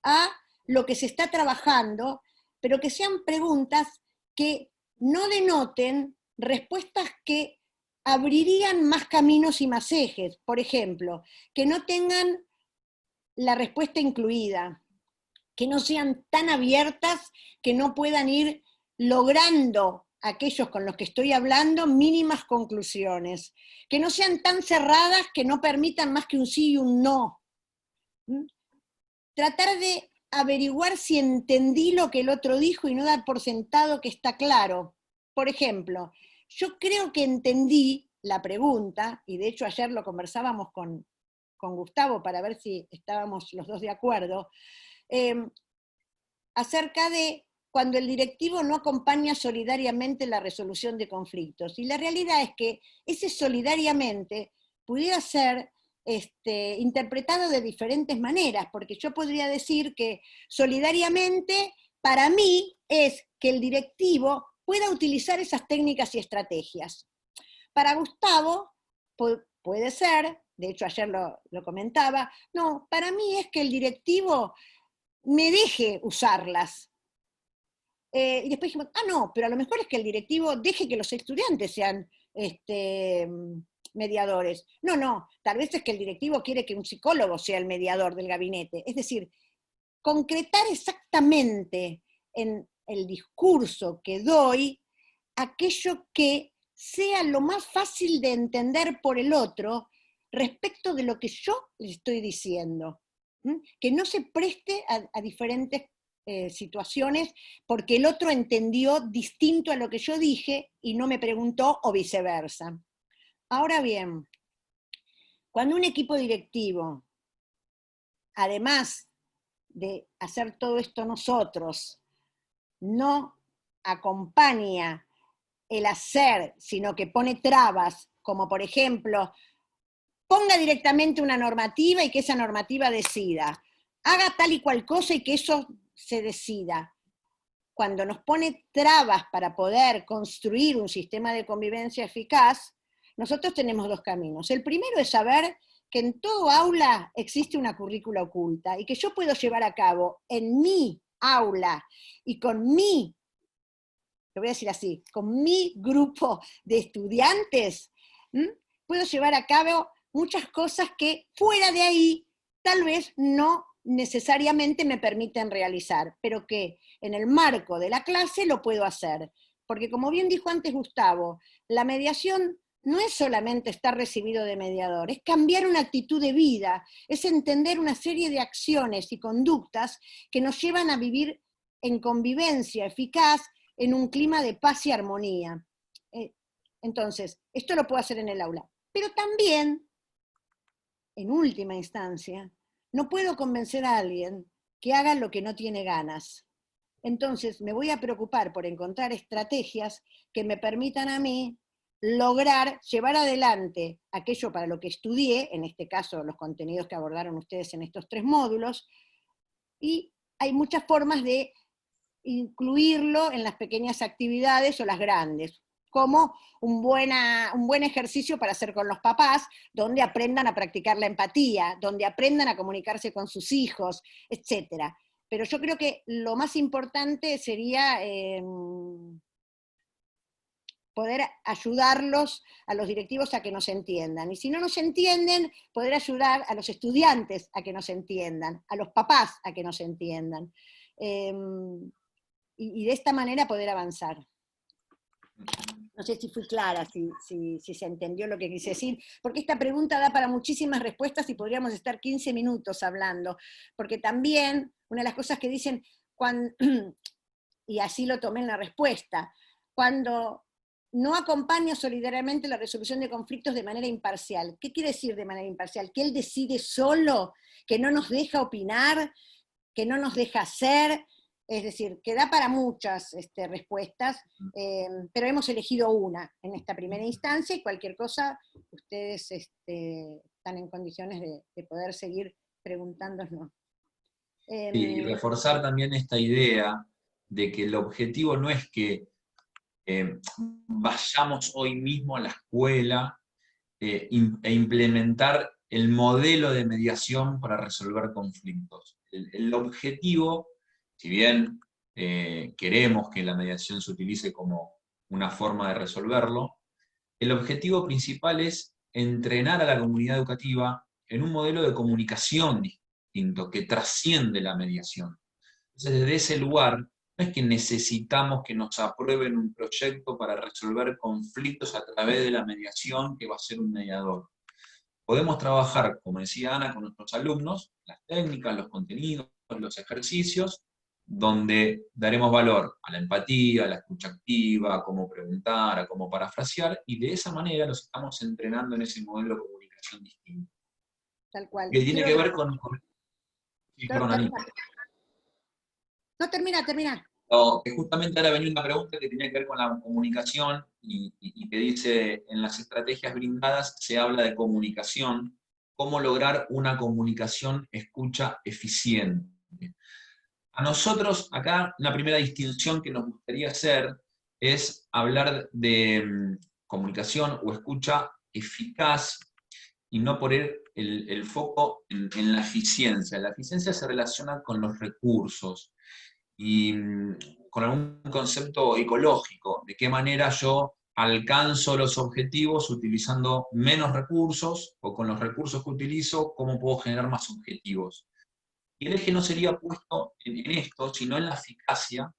a lo que se está trabajando, pero que sean preguntas que no denoten respuestas que abrirían más caminos y más ejes. Por ejemplo, que no tengan la respuesta incluida, que no sean tan abiertas que no puedan ir logrando aquellos con los que estoy hablando mínimas conclusiones, que no sean tan cerradas que no permitan más que un sí y un no. Tratar de averiguar si entendí lo que el otro dijo y no dar por sentado que está claro. Por ejemplo, yo creo que entendí la pregunta, y de hecho ayer lo conversábamos con Gustavo para ver si estábamos los dos de acuerdo, acerca de cuando el directivo no acompaña solidariamente la resolución de conflictos. Y la realidad es que ese solidariamente pudiera ser interpretado de diferentes maneras, porque yo podría decir que solidariamente para mí es que el directivo pueda utilizar esas técnicas y estrategias. Para Gustavo puede ser, de hecho ayer lo comentaba, no, para mí es que el directivo me deje usarlas. Y después dijimos, no, pero a lo mejor es que el directivo deje que los estudiantes sean mediadores. No, tal vez es que el directivo quiere que un psicólogo sea el mediador del gabinete. Es decir, concretar exactamente en el discurso que doy aquello que sea lo más fácil de entender por el otro respecto de lo que yo le estoy diciendo. Que no se preste a diferentes situaciones porque el otro entendió distinto a lo que yo dije y no me preguntó o viceversa. Ahora bien, cuando un equipo directivo, además de hacer todo esto nosotros, no acompaña el hacer, sino que pone trabas, como por ejemplo, ponga directamente una normativa y que esa normativa decida, haga tal y cual cosa y que eso se decida. Cuando nos pone trabas para poder construir un sistema de convivencia eficaz, nosotros tenemos dos caminos. El primero es saber que en todo aula existe una currícula oculta y que yo puedo llevar a cabo en mi aula y con mi, lo voy a decir así, con mi grupo de estudiantes, puedo llevar a cabo muchas cosas que fuera de ahí tal vez no necesariamente me permiten realizar, pero que en el marco de la clase lo puedo hacer. Porque como bien dijo antes Gustavo, la mediación no es solamente estar recibido de mediador, es cambiar una actitud de vida, es entender una serie de acciones y conductas que nos llevan a vivir en convivencia eficaz en un clima de paz y armonía. Entonces, esto lo puedo hacer en el aula. Pero también, en última instancia, no puedo convencer a alguien que haga lo que no tiene ganas. Entonces me voy a preocupar por encontrar estrategias que me permitan a mí lograr llevar adelante aquello para lo que estudié, en este caso los contenidos que abordaron ustedes en estos 3 módulos, y hay muchas formas de incluirlo en las pequeñas actividades o las grandes, como un buen ejercicio para hacer con los papás, donde aprendan a practicar la empatía, donde aprendan a comunicarse con sus hijos, etc. Pero yo creo que lo más importante sería poder ayudarlos a los directivos a que nos entiendan. Y si no nos entienden, poder ayudar a los estudiantes a que nos entiendan, a los papás a que nos entiendan. Y de esta manera poder avanzar. No sé si fui clara, si se entendió lo que quise decir, porque esta pregunta da para muchísimas respuestas y podríamos estar 15 minutos hablando, porque también una de las cosas que dicen, y así lo tomé en la respuesta, cuando no acompaña solidariamente la resolución de conflictos de manera imparcial. ¿Qué quiere decir de manera imparcial? Que él decide solo, que no nos deja opinar, que no nos deja hacer. Es decir, que da para muchas respuestas, pero hemos elegido una en esta primera instancia y cualquier cosa ustedes están en condiciones de poder seguir preguntándonos. Y reforzar también esta idea de que el objetivo no es que vayamos hoy mismo a la escuela e implementar el modelo de mediación para resolver conflictos. El objetivo, si bien queremos que la mediación se utilice como una forma de resolverlo, el objetivo principal es entrenar a la comunidad educativa en un modelo de comunicación distinto, que trasciende la mediación. Entonces, desde ese lugar, no es que necesitamos que nos aprueben un proyecto para resolver conflictos a través de la mediación que va a ser un mediador. Podemos trabajar, como decía Ana, con nuestros alumnos, las técnicas, los contenidos, los ejercicios, donde daremos valor a la empatía, a la escucha activa, a cómo preguntar, a cómo parafrasear, y de esa manera los estamos entrenando en ese modelo de comunicación distinto. Tal cual. Que tiene que ver con... Sí, perdón, Ani. No, termina. Que justamente ahora venía una pregunta que tenía que ver con la comunicación y que dice, en las estrategias brindadas se habla de comunicación, cómo lograr una comunicación escucha eficiente. A nosotros acá una primera distinción que nos gustaría hacer es hablar de comunicación o escucha eficaz y no poner el foco en la eficiencia. La eficiencia se relaciona con los recursos y con algún concepto ecológico, de qué manera yo alcanzo los objetivos utilizando menos recursos, o con los recursos que utilizo, cómo puedo generar más objetivos. Y el eje no sería puesto en esto, sino en la eficacia,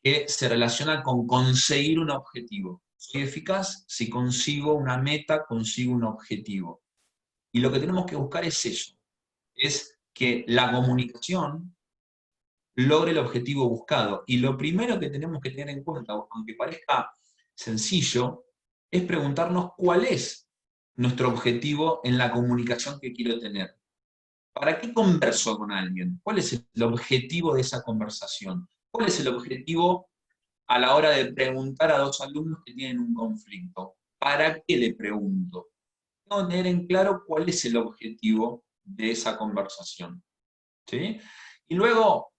que se relaciona con conseguir un objetivo. Soy eficaz si consigo una meta, consigo un objetivo. Y lo que tenemos que buscar es eso, es que la comunicación logre el objetivo buscado. Y lo primero que tenemos que tener en cuenta, aunque parezca sencillo, es preguntarnos cuál es nuestro objetivo en la comunicación que quiero tener. ¿Para qué converso con alguien? ¿Cuál es el objetivo de esa conversación? ¿Cuál es el objetivo a la hora de preguntar a dos alumnos que tienen un conflicto? ¿Para qué le pregunto? Tengo que tener en claro cuál es el objetivo de esa conversación. ¿Sí? Y luego,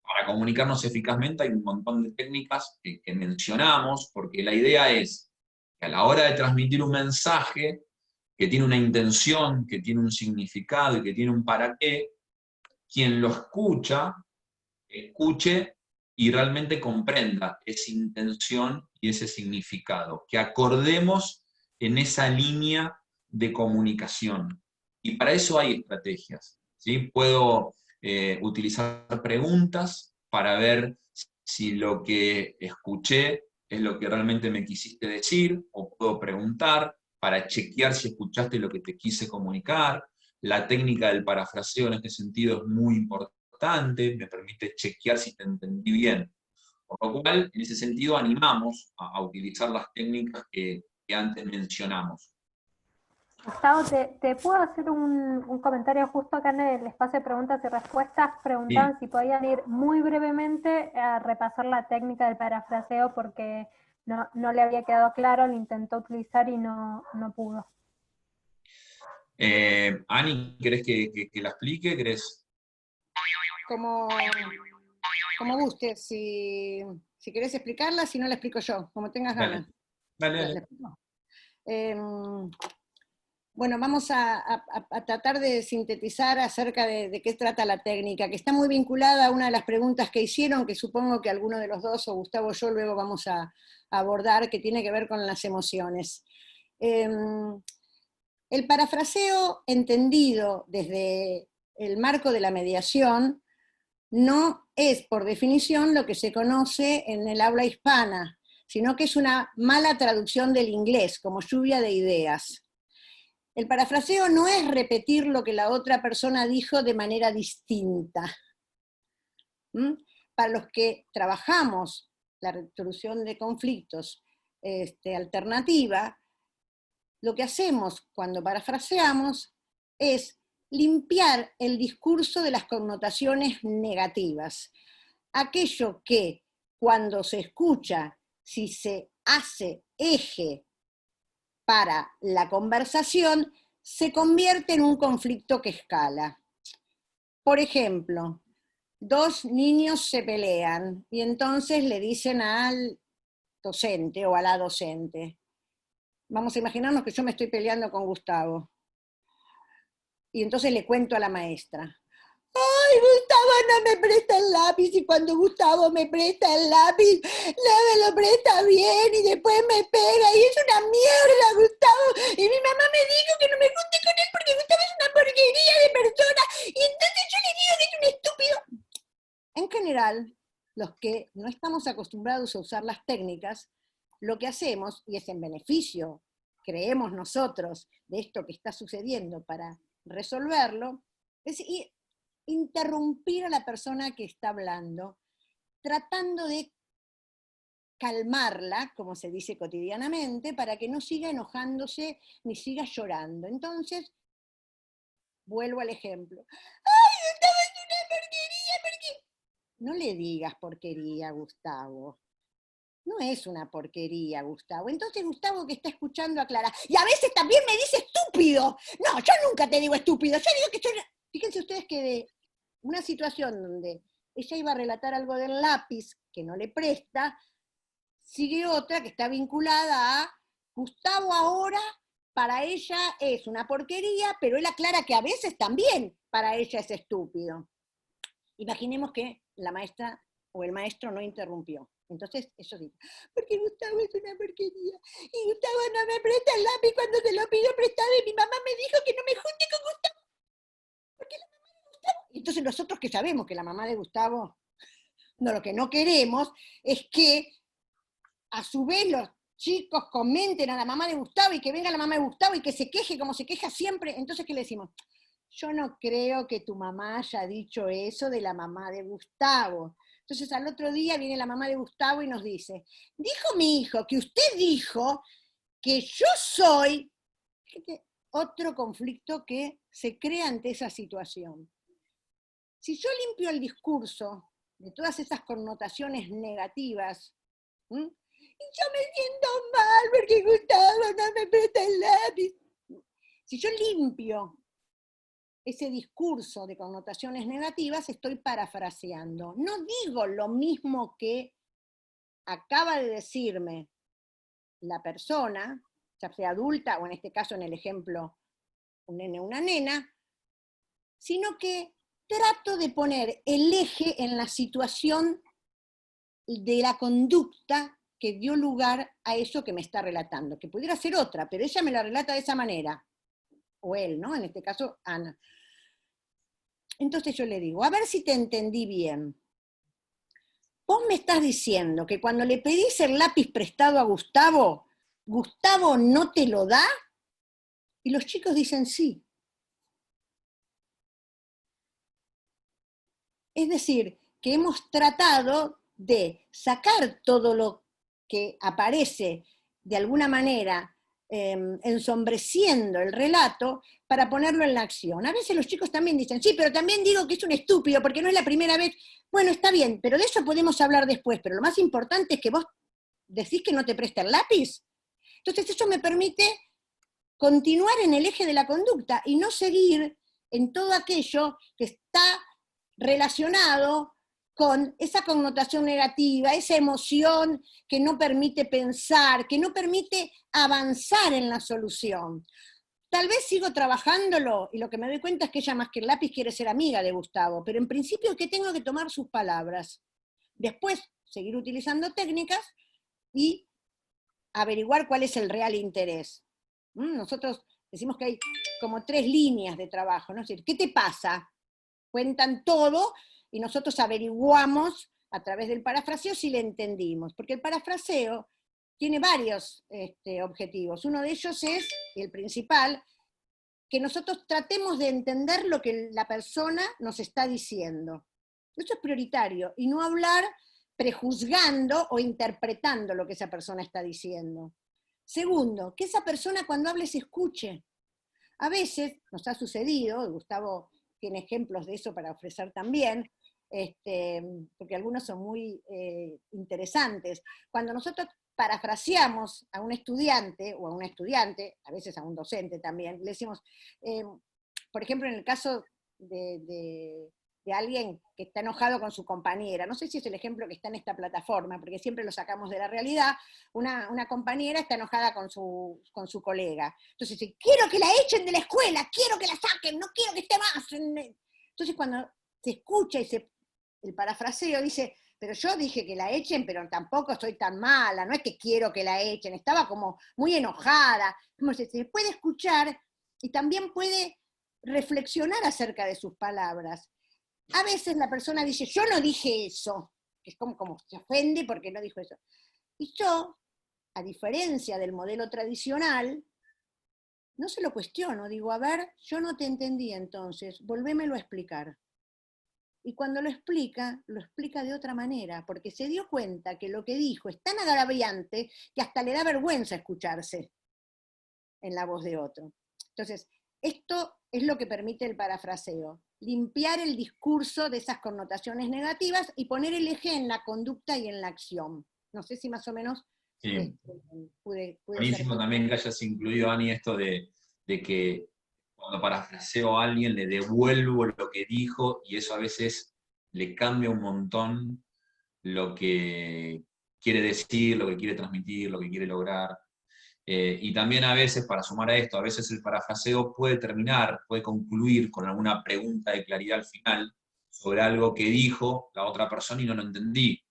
para comunicarnos eficazmente hay un montón de técnicas que mencionamos, porque la idea es que a la hora de transmitir un mensaje que tiene una intención, que tiene un significado y que tiene un para qué, quien lo escucha, escuche y realmente comprenda esa intención y ese significado, que acordemos en esa línea de comunicación. Y para eso hay estrategias, ¿sí? Puedo utilizar preguntas para ver si lo que escuché es lo que realmente me quisiste decir, o puedo preguntar para chequear si escuchaste lo que te quise comunicar. La técnica del parafraseo en este sentido es muy importante, me permite chequear si te entendí bien. Por lo cual, en ese sentido, animamos a utilizar las técnicas que antes mencionamos. Gustavo, ¿te puedo hacer un comentario justo acá en el espacio de preguntas y respuestas? Sí. Preguntaban si podían ir muy brevemente a repasar la técnica del parafraseo porque no le había quedado claro, lo intentó utilizar y no pudo. Ani, ¿querés que la explique? ¿Querés? Como, como gustes, si querés explicarla, si no la explico yo, como tengas Dale, ganas. dale, ¿La dale. explico? Bueno, vamos a tratar de sintetizar acerca de qué trata la técnica, que está muy vinculada a una de las preguntas que hicieron, que supongo que alguno de los dos, o Gustavo o yo, luego vamos a abordar, que tiene que ver con las emociones. El parafraseo entendido desde el marco de la mediación no es, por definición, lo que se conoce en el habla hispana, sino que es una mala traducción del inglés, como lluvia de ideas. El parafraseo no es repetir lo que la otra persona dijo de manera distinta. Para los que trabajamos la resolución de conflictos alternativa, lo que hacemos cuando parafraseamos es limpiar el discurso de las connotaciones negativas. Aquello que cuando se escucha, si se hace eje para la conversación, se convierte en un conflicto que escala. Por ejemplo, dos niños se pelean y entonces le dicen al docente o a la docente, vamos a imaginarnos que yo me estoy peleando con Gustavo, y entonces le cuento a la maestra, ¡ay, Gustavo no me presta el lápiz! Y cuando Gustavo me presta el lápiz, no me lo presta bien y después me pega y es una mierda, Gustavo. Y mi mamá me dijo que no me junte con él porque Gustavo es una porquería de persona. Y entonces yo le digo que es un estúpido. En general, los que no estamos acostumbrados a usar las técnicas, lo que hacemos, y es en beneficio, creemos nosotros, de esto que está sucediendo para resolverlo, es interrumpir a la persona que está hablando, tratando de calmarla, como se dice cotidianamente, para que no siga enojándose ni siga llorando. Entonces, vuelvo al ejemplo. ¡Ay, Gustavo es una porquería! no le digas porquería, Gustavo. No es una porquería, Gustavo. Entonces Gustavo, que está escuchando, aclara. Y a veces también me dice estúpido. No, yo nunca te digo estúpido. Yo digo que soy... Fíjense ustedes que de una situación donde ella iba a relatar algo del lápiz que no le presta, sigue otra que está vinculada a Gustavo ahora, para ella es una porquería, pero él aclara que a veces también para ella es estúpido. Imaginemos que la maestra o el maestro no interrumpió. Entonces, eso sí, porque Gustavo es una porquería, y Gustavo no me presta el lápiz cuando se lo pidió prestado, y mi mamá me dijo que no me junte con Gustavo, porque la mamá de Gustavo... Entonces nosotros que sabemos que la mamá de Gustavo, no, lo que no queremos es que a su vez los chicos comenten a la mamá de Gustavo, y que venga la mamá de Gustavo y que se queje como se queja siempre. Entonces, ¿qué le decimos? Yo no creo que tu mamá haya dicho eso de la mamá de Gustavo. Entonces al otro día viene la mamá de Gustavo y nos dice, dijo mi hijo que usted dijo que yo soy... Otro conflicto que se crea ante esa situación. Si yo limpio el discurso de todas esas connotaciones negativas, y yo me siento mal porque Gustavo no me presta el lápiz. Si yo limpio ese discurso de connotaciones negativas, estoy parafraseando. No digo lo mismo que acaba de decirme la persona, ya sea adulta o en este caso en el ejemplo un nene o una nena, sino que trato de poner el eje en la situación de la conducta que dio lugar a eso que me está relatando, que pudiera ser otra, pero ella me la relata de esa manera, o él, ¿no? En este caso, Ana. Entonces yo le digo, a ver si te entendí bien. Vos me estás diciendo que cuando le pedís el lápiz prestado a Gustavo, ¿Gustavo no te lo da? Y los chicos dicen sí. Es decir, que hemos tratado de sacar todo lo que aparece de alguna manera ensombreciendo el relato para ponerlo en la acción. A veces los chicos también dicen, sí, pero también digo que es un estúpido porque no es la primera vez. Bueno, está bien, pero de eso podemos hablar después, pero lo más importante es que vos decís que no te presta el lápiz. Entonces eso me permite continuar en el eje de la conducta y no seguir en todo aquello que está relacionado con esa connotación negativa, esa emoción que no permite pensar, que no permite avanzar en la solución. Tal vez sigo trabajándolo, y lo que me doy cuenta es que ella más que el lápiz quiere ser amiga de Gustavo, pero en principio que tengo que tomar sus palabras. Después, seguir utilizando técnicas y averiguar cuál es el real interés. Nosotros decimos que hay como 3 líneas de trabajo, ¿no? Es decir, ¿qué te pasa? Cuentan todo, y nosotros averiguamos a través del parafraseo si le entendimos, porque el parafraseo tiene varios objetivos. Uno de ellos es, y el principal, que nosotros tratemos de entender lo que la persona nos está diciendo. Eso es prioritario, y no hablar prejuzgando o interpretando lo que esa persona está diciendo. Segundo, que esa persona cuando hable se escuche. A veces nos ha sucedido, Gustavo tiene ejemplos de eso para ofrecer también, porque algunos son muy interesantes. Cuando nosotros parafraseamos a un estudiante, o a una estudiante, a veces a un docente también, le decimos, por ejemplo, en el caso de alguien que está enojado con su compañera, no sé si es el ejemplo que está en esta plataforma, porque siempre lo sacamos de la realidad, una compañera está enojada con su colega, entonces dice, quiero que la echen de la escuela, quiero que la saquen, no quiero que esté más. Entonces cuando se escucha y el parafraseo dice, pero yo dije que la echen, pero tampoco estoy tan mala, no es que quiero que la echen, estaba como muy enojada. Como se puede escuchar y también puede reflexionar acerca de sus palabras. A veces la persona dice, yo no dije eso, que es como se ofende porque no dijo eso. Y yo, a diferencia del modelo tradicional, no se lo cuestiono, digo, a ver, yo no te entendí entonces, volvémelo a explicar. Y cuando lo explica de otra manera, porque se dio cuenta que lo que dijo es tan agraviante que hasta le da vergüenza escucharse en la voz de otro. Entonces, esto es lo que permite el parafraseo. Limpiar el discurso de esas connotaciones negativas y poner el eje en la conducta y en la acción. No sé si más o menos Sí. pude Buenísimo ser... también que hayas incluido, Ani, esto de que cuando parafraseo a alguien le devuelvo lo que dijo y eso a veces le cambia un montón lo que quiere decir, lo que quiere transmitir, lo que quiere lograr. Y también a veces, para sumar a esto, a veces el parafraseo puede terminar, puede concluir con alguna pregunta de claridad al final sobre algo que dijo la otra persona y no lo entendí.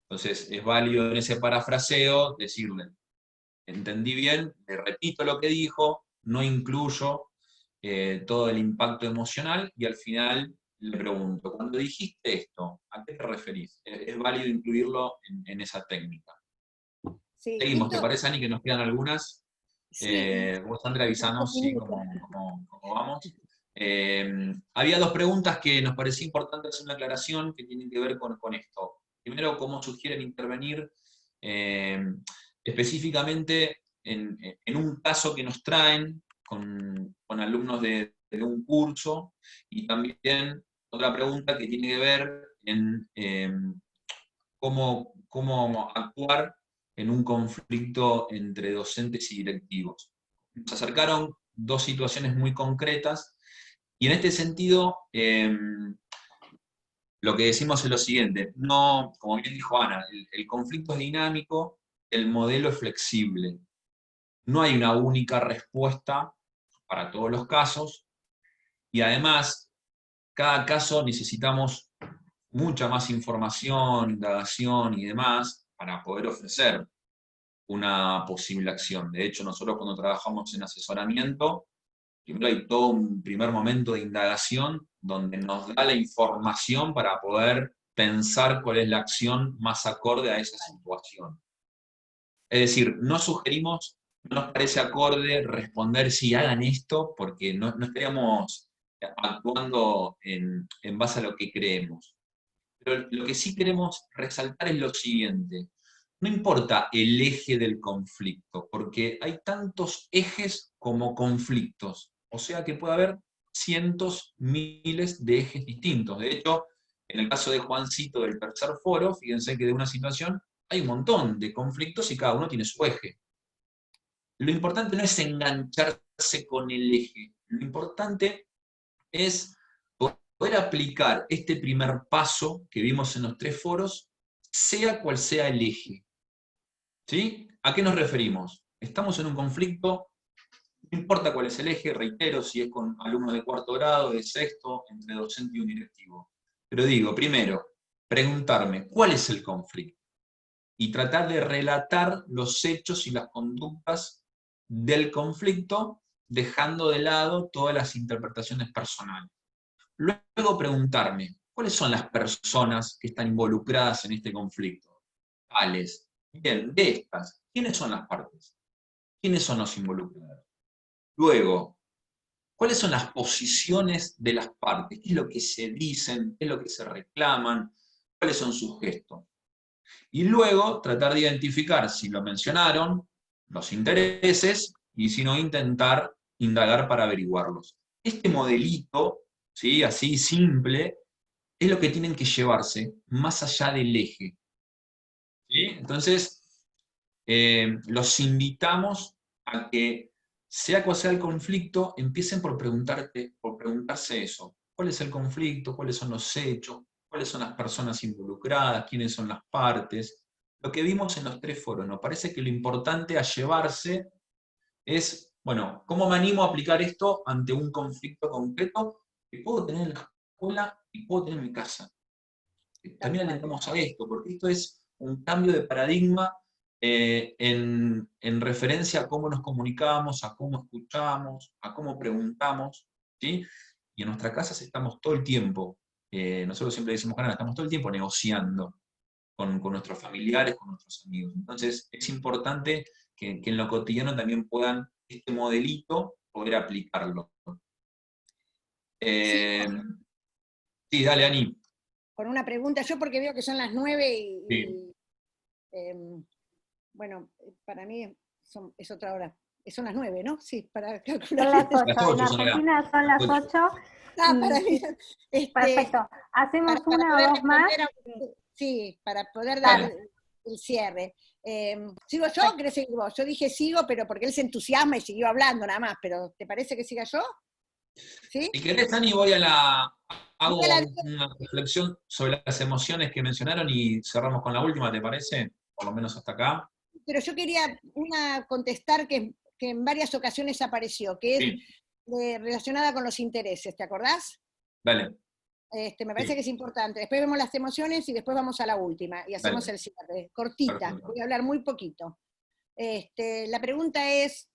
Entonces es válido en ese parafraseo decirle, entendí bien, le repito lo que dijo, no incluyo todo el impacto emocional y al final le pregunto, cuando dijiste esto, ¿a qué te referís? Es válido incluirlo en esa técnica. Sí, Seguimos, ¿te esto, parece, Ani, que nos quedan algunas? sí, Vos, Sandra, avisanos, sí, minutos. cómo vamos. Había dos preguntas que nos parecía importante hacer una aclaración que tienen que ver con esto. Primero, cómo sugieren intervenir específicamente en un caso que nos traen con alumnos de un curso, y también otra pregunta que tiene que ver en cómo actuar en un conflicto entre docentes y directivos. Nos acercaron dos situaciones muy concretas y en este sentido lo que decimos es lo siguiente, no, como bien dijo Ana, el conflicto es dinámico, el modelo es flexible. No hay una única respuesta para todos los casos y además cada caso necesitamos mucha más información, indagación y demás para poder ofrecer una posible acción. De hecho, nosotros cuando trabajamos en asesoramiento, primero hay todo un primer momento de indagación donde nos da la información para poder pensar cuál es la acción más acorde a esa situación. Es decir, no sugerimos, no nos parece acorde responder si hagan esto, porque no estaríamos actuando en base a lo que creemos. Pero lo que sí queremos resaltar es lo siguiente. No importa el eje del conflicto, porque hay tantos ejes como conflictos. O sea que puede haber cientos, miles de ejes distintos. De hecho, en el caso de Juancito del tercer foro, fíjense que de una situación hay un montón de conflictos y cada uno tiene su eje. Lo importante no es engancharse con el eje. Lo importante es poder aplicar este primer paso que vimos en los tres foros, sea cual sea el eje. ¿Sí? ¿A qué nos referimos? Estamos en un conflicto, no importa cuál es el eje, reitero, si es con alumnos de cuarto grado, de sexto, entre docente y un directivo. Pero digo, primero, preguntarme, ¿cuál es el conflicto? Y tratar de relatar los hechos y las conductas del conflicto, dejando de lado todas las interpretaciones personales. Luego preguntarme, ¿cuáles son las personas que están involucradas en este conflicto? Tales. Bien, de estas, ¿quiénes son las partes? ¿Quiénes son los involucrados? Luego, ¿cuáles son las posiciones de las partes? ¿Qué es lo que se dicen? ¿Qué es lo que se reclaman? ¿Cuáles son sus gestos? Y luego tratar de identificar, si lo mencionaron, los intereses, y si no, intentar indagar para averiguarlos. Este modelito, ¿sí? Así simple, es lo que tienen que llevarse más allá del eje. ¿Sí? Entonces, los invitamos a que, sea cual sea el conflicto, empiecen por preguntarse eso. ¿Cuál es el conflicto? ¿Cuáles son los hechos? ¿Cuáles son las personas involucradas? ¿Quiénes son las partes? Lo que vimos en los tres foros, nos parece que lo importante a llevarse es, bueno, ¿cómo me animo a aplicar esto ante un conflicto concreto que puedo tener en la escuela y puedo tener en mi casa? También alentamos a esto, porque esto es un cambio de paradigma en referencia a cómo nos comunicamos, a cómo escuchamos, a cómo preguntamos, ¿sí? Y en nuestras casas estamos todo el tiempo, nosotros siempre decimos, Canal, estamos todo el tiempo negociando con nuestros familiares, con nuestros amigos. Entonces es importante que en lo cotidiano también puedan este modelito poder aplicarlo. Sí, Sí, dale, Ani. con una pregunta, yo porque veo que son las 9 Sí. bueno, para mí es otra hora. Son las 9, ¿no? Sí, para Son calcular. las Las 8, en 8 son acá. Argentina son las 8. Ah, para mí, Perfecto, hacemos para una poder o dos más. responder sí, para poder dar Dale. el cierre. ¿Sigo yo o Perfecto. querés seguir vos? Yo dije sigo, pero porque él se entusiasma y siguió hablando nada más, pero ¿te parece que siga yo? ¿Sí? Si querés, Ani, hago Dígala. una reflexión sobre las emociones que mencionaron y cerramos con la última, ¿te parece? Por lo menos hasta acá. Pero yo quería contestar que en varias ocasiones apareció, que es Sí, relacionada con los intereses, ¿te acordás? dale. Me parece Sí, que es importante. Después vemos las emociones y después vamos a la última y hacemos dale. el cierre. Cortita, Perfecto. voy a hablar muy poquito. La pregunta es,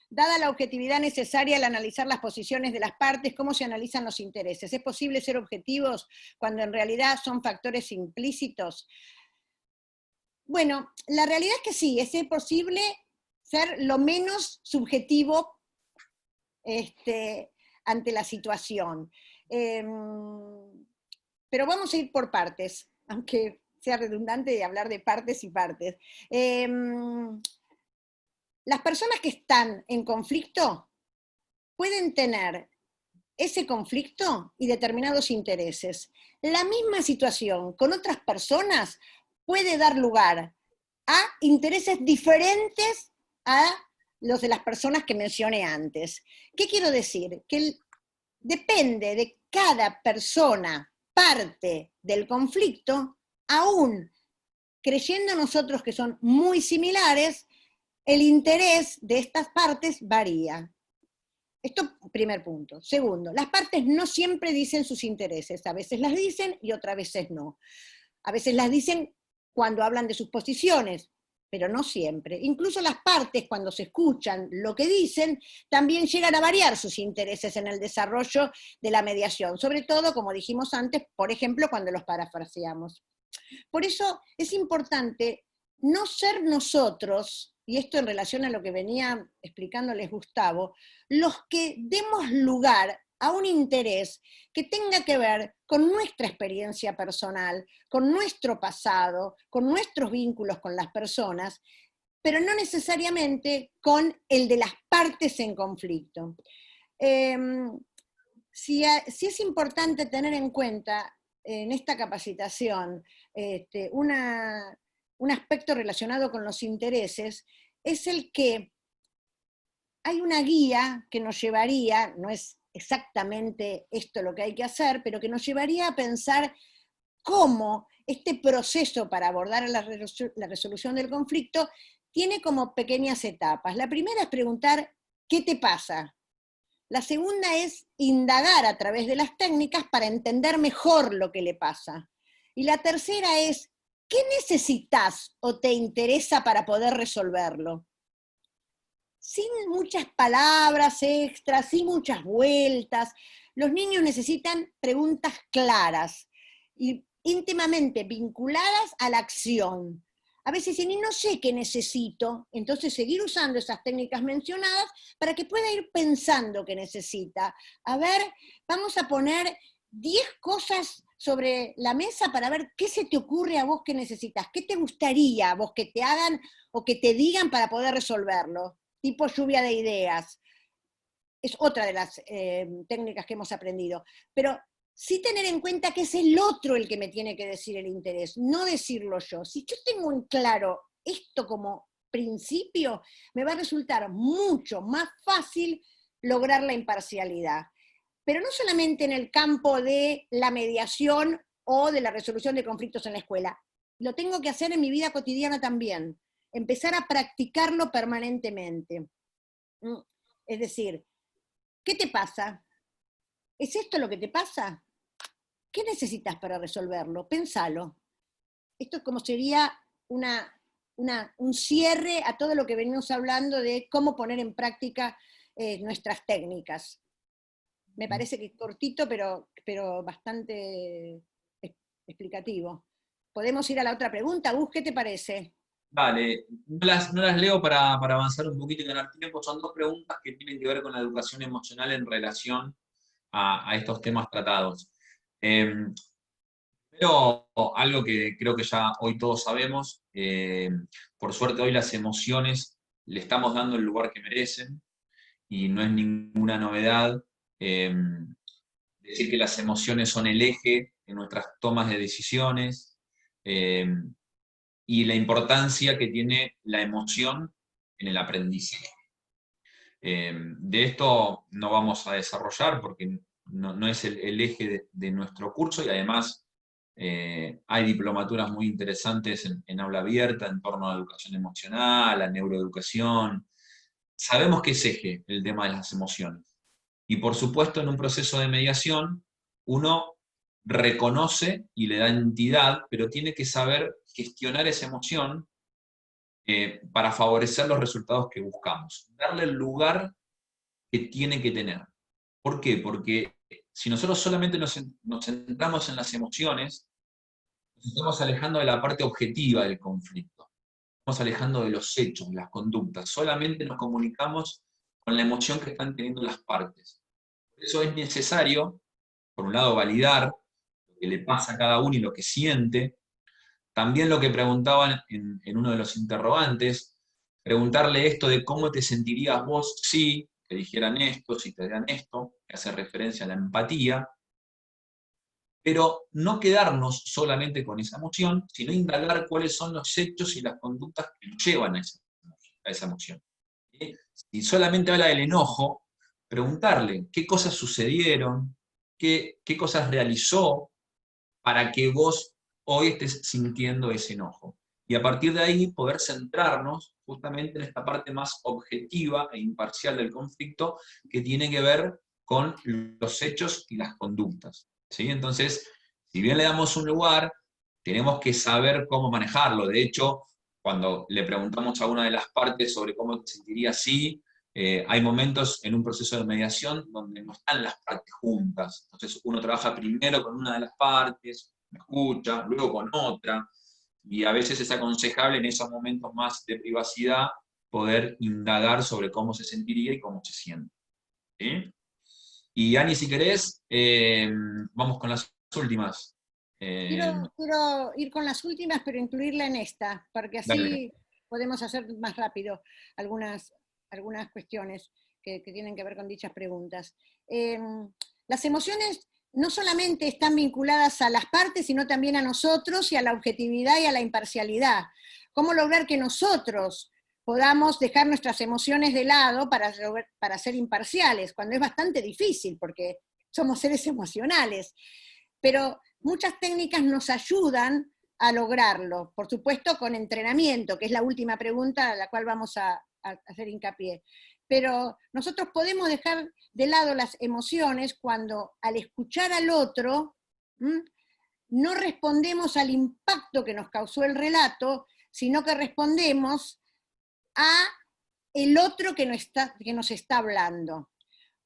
dada la objetividad necesaria al analizar las posiciones de las partes, ¿cómo se analizan los intereses? ¿Es posible ser objetivos cuando en realidad son factores implícitos? Bueno, la realidad es que sí, es posible ser lo menos subjetivo ante la situación. Pero vamos a ir por partes, aunque sea redundante de hablar de partes y partes. Las personas que están en conflicto pueden tener ese conflicto y determinados intereses. La misma situación con otras personas puede dar lugar a intereses diferentes a los de las personas que mencioné antes. ¿Qué quiero decir? Que depende de cada persona, parte del conflicto, aún creyendo nosotros que son muy similares, el interés de estas partes varía. Esto, primer punto. Segundo, las partes no siempre dicen sus intereses, a veces las dicen y otras veces no. A veces las dicen cuando hablan de sus posiciones, pero no siempre. Incluso las partes, cuando se escuchan lo que dicen, también llegan a variar sus intereses en el desarrollo de la mediación, sobre todo, como dijimos antes, por ejemplo, cuando los parafraseamos. Por eso es importante no ser nosotros, y esto en relación a lo que venía explicándoles Gustavo, los que demos lugar a un interés que tenga que ver con nuestra experiencia personal, con nuestro pasado, con nuestros vínculos con las personas, pero no necesariamente con el de las partes en conflicto. Si es importante tener en cuenta en esta capacitación un aspecto relacionado con los intereses, es el que hay una guía que nos llevaría, no es exactamente esto lo que hay que hacer, pero que nos llevaría a pensar cómo este proceso para abordar la resolución del conflicto tiene como pequeñas etapas. La primera es preguntar, ¿qué te pasa? La segunda es indagar a través de las técnicas para entender mejor lo que le pasa. Y la tercera es, ¿qué necesitas o te interesa para poder resolverlo? Sin muchas palabras extras, sin muchas vueltas. Los niños necesitan preguntas claras y íntimamente vinculadas a la acción. A veces dicen, y no sé qué necesito, entonces seguir usando esas técnicas mencionadas para que pueda ir pensando qué necesita. A ver, vamos a poner 10 cosas sobre la mesa para ver qué se te ocurre a vos que necesitas, qué te gustaría a vos que te hagan o que te digan para poder resolverlo. Tipo lluvia de ideas. Es otra de las técnicas que hemos aprendido. Pero sí tener en cuenta que es el otro el que me tiene que decir el interés, no decirlo yo. Si yo tengo en claro esto como principio, me va a resultar mucho más fácil lograr la imparcialidad. Pero no solamente en el campo de la mediación o de la resolución de conflictos en la escuela. Lo tengo que hacer en mi vida cotidiana también. Empezar a practicarlo permanentemente. Es decir, ¿qué te pasa? ¿Es esto lo que te pasa? ¿Qué necesitas para resolverlo? Pensalo. Esto es como sería un cierre a todo lo que venimos hablando de cómo poner en práctica nuestras técnicas. Me parece que es cortito, pero bastante explicativo. ¿Podemos ir a la otra pregunta? Gus, ¿qué te parece? Vale, no las leo para avanzar un poquito y ganar tiempo. Son dos preguntas que tienen que ver con la educación emocional en relación a estos temas tratados. Pero algo que creo que ya hoy todos sabemos, por suerte hoy las emociones le estamos dando el lugar que merecen, y no es ninguna novedad decir que las emociones son el eje de nuestras tomas de decisiones, y la importancia que tiene la emoción en el aprendizaje. De esto no vamos a desarrollar porque no es el eje de nuestro curso, y además hay diplomaturas muy interesantes en aula abierta en torno a la educación emocional, a neuroeducación. Sabemos que es eje el tema de las emociones. Y por supuesto, en un proceso de mediación, uno reconoce y le da entidad, pero tiene que saber gestionar esa emoción para favorecer los resultados que buscamos. Darle el lugar que tiene que tener. ¿Por qué? Porque si nosotros solamente nos centramos en las emociones, nos estamos alejando de la parte objetiva del conflicto. Estamos alejando de los hechos, las conductas. Solamente nos comunicamos con la emoción que están teniendo las partes. Por eso es necesario, por un lado, validar lo que le pasa a cada uno y lo que siente. También lo que preguntaban en uno de los interrogantes, preguntarle esto de cómo te sentirías vos si te dijeran esto, si te dieran esto, que hace referencia a la empatía, pero no quedarnos solamente con esa emoción, sino indagar cuáles son los hechos y las conductas que nos llevan a esa emoción. ¿Sí? Si solamente habla del enojo, preguntarle qué cosas sucedieron, qué cosas realizó para que vos hoy estés sintiendo ese enojo. Y a partir de ahí poder centrarnos justamente en esta parte más objetiva e imparcial del conflicto que tiene que ver con los hechos y las conductas. ¿Sí? Entonces, si bien le damos un lugar, tenemos que saber cómo manejarlo. De hecho, cuando le preguntamos a una de las partes sobre cómo se sentiría así, hay momentos en un proceso de mediación donde no están las partes juntas. Entonces uno trabaja primero con una de las partes, escucha, luego con otra, y a veces es aconsejable en esos momentos más de privacidad poder indagar sobre cómo se sentiría y cómo se siente. ¿Sí? Y Ani, si querés, vamos con las últimas. Quiero ir con las últimas, pero incluirla en esta, porque Dale. así podemos hacer más rápido algunas cuestiones que tienen que ver con dichas preguntas. Las emociones no solamente están vinculadas a las partes, sino también a nosotros y a la objetividad y a la imparcialidad. ¿Cómo lograr que nosotros podamos dejar nuestras emociones de lado para ser imparciales? Cuando es bastante difícil, porque somos seres emocionales. Pero muchas técnicas nos ayudan a lograrlo, por supuesto con entrenamiento, que es la última pregunta a la cual vamos a hacer hincapié. Pero nosotros podemos dejar de lado las emociones cuando al escuchar al otro no respondemos al impacto que nos causó el relato, sino que respondemos a el otro que nos está hablando.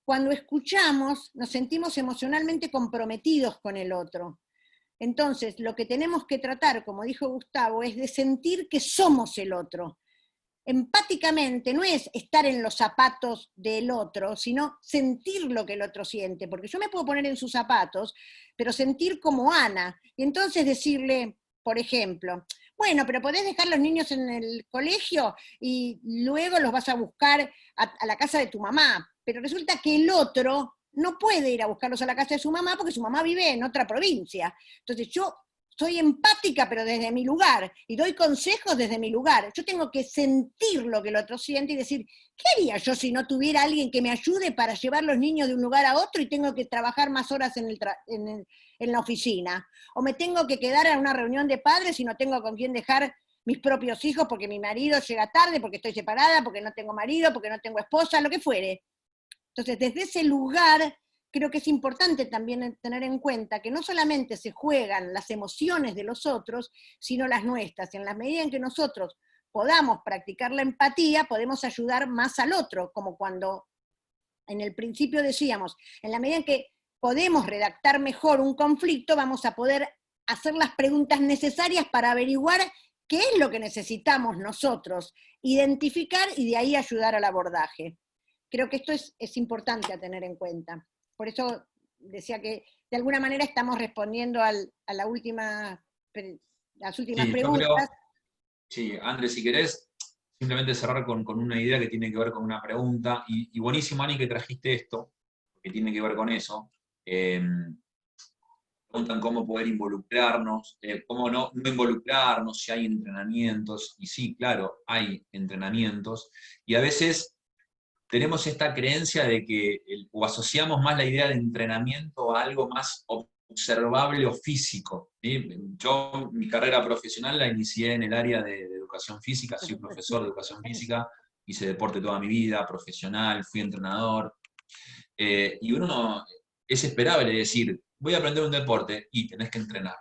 Cuando escuchamos, nos sentimos emocionalmente comprometidos con el otro. Entonces, lo que tenemos que tratar, como dijo Gustavo, es de sentir que somos el otro. Empáticamente no es estar en los zapatos del otro, sino sentir lo que el otro siente, porque yo me puedo poner en sus zapatos, pero sentir como Ana, y entonces decirle, por ejemplo, bueno, pero podés dejar los niños en el colegio y luego los vas a buscar a la casa de tu mamá, pero resulta que el otro no puede ir a buscarlos a la casa de su mamá porque su mamá vive en otra provincia. Entonces yo soy empática, pero desde mi lugar, y doy consejos desde mi lugar. Yo tengo que sentir lo que el otro siente y decir, ¿qué haría yo si no tuviera alguien que me ayude para llevar los niños de un lugar a otro y tengo que trabajar más horas en la oficina? O me tengo que quedar a una reunión de padres y no tengo con quién dejar mis propios hijos porque mi marido llega tarde, porque estoy separada, porque no tengo marido, porque no tengo esposa, lo que fuere. Entonces, desde ese lugar, creo que es importante también tener en cuenta que no solamente se juegan las emociones de los otros, sino las nuestras. Y en la medida en que nosotros podamos practicar la empatía, podemos ayudar más al otro, como cuando en el principio decíamos, en la medida en que podemos redactar mejor un conflicto, vamos a poder hacer las preguntas necesarias para averiguar qué es lo que necesitamos nosotros, identificar y de ahí ayudar al abordaje. Creo que esto es importante a tener en cuenta. Por eso decía que de alguna manera estamos respondiendo a las últimas Sí, preguntas. sí, Andrés, si querés, simplemente cerrar con una idea que tiene que ver con una pregunta, y buenísimo, Ani, que trajiste esto, que tiene que ver con eso. Preguntan cómo poder involucrarnos, cómo no involucrarnos, si hay entrenamientos, y sí, claro, hay entrenamientos, y a veces tenemos esta creencia de que, o asociamos más la idea de entrenamiento a algo más observable o físico, ¿sí? Yo mi carrera profesional la inicié en el área de educación física, soy profesor de educación física, hice deporte toda mi vida, profesional, fui entrenador, y uno es esperable decir, voy a aprender un deporte y tenés que entrenar.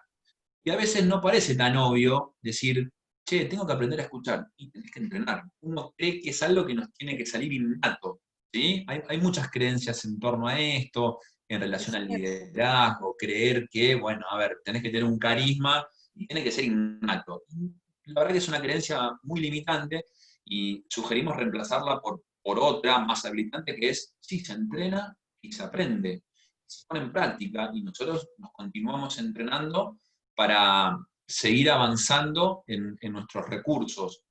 Y a veces no parece tan obvio decir, che, tengo que aprender a escuchar y tenés que entrenar. Uno cree que es algo que nos tiene que salir innato, ¿sí? Hay muchas creencias en torno a esto, en relación al liderazgo, creer que, bueno, a ver, tenés que tener un carisma y tiene que ser innato. La verdad que es una creencia muy limitante y sugerimos reemplazarla por otra más habilitante que es, sí, se entrena y se aprende, se pone en práctica y nosotros nos continuamos entrenando para seguir avanzando en nuestros recursos.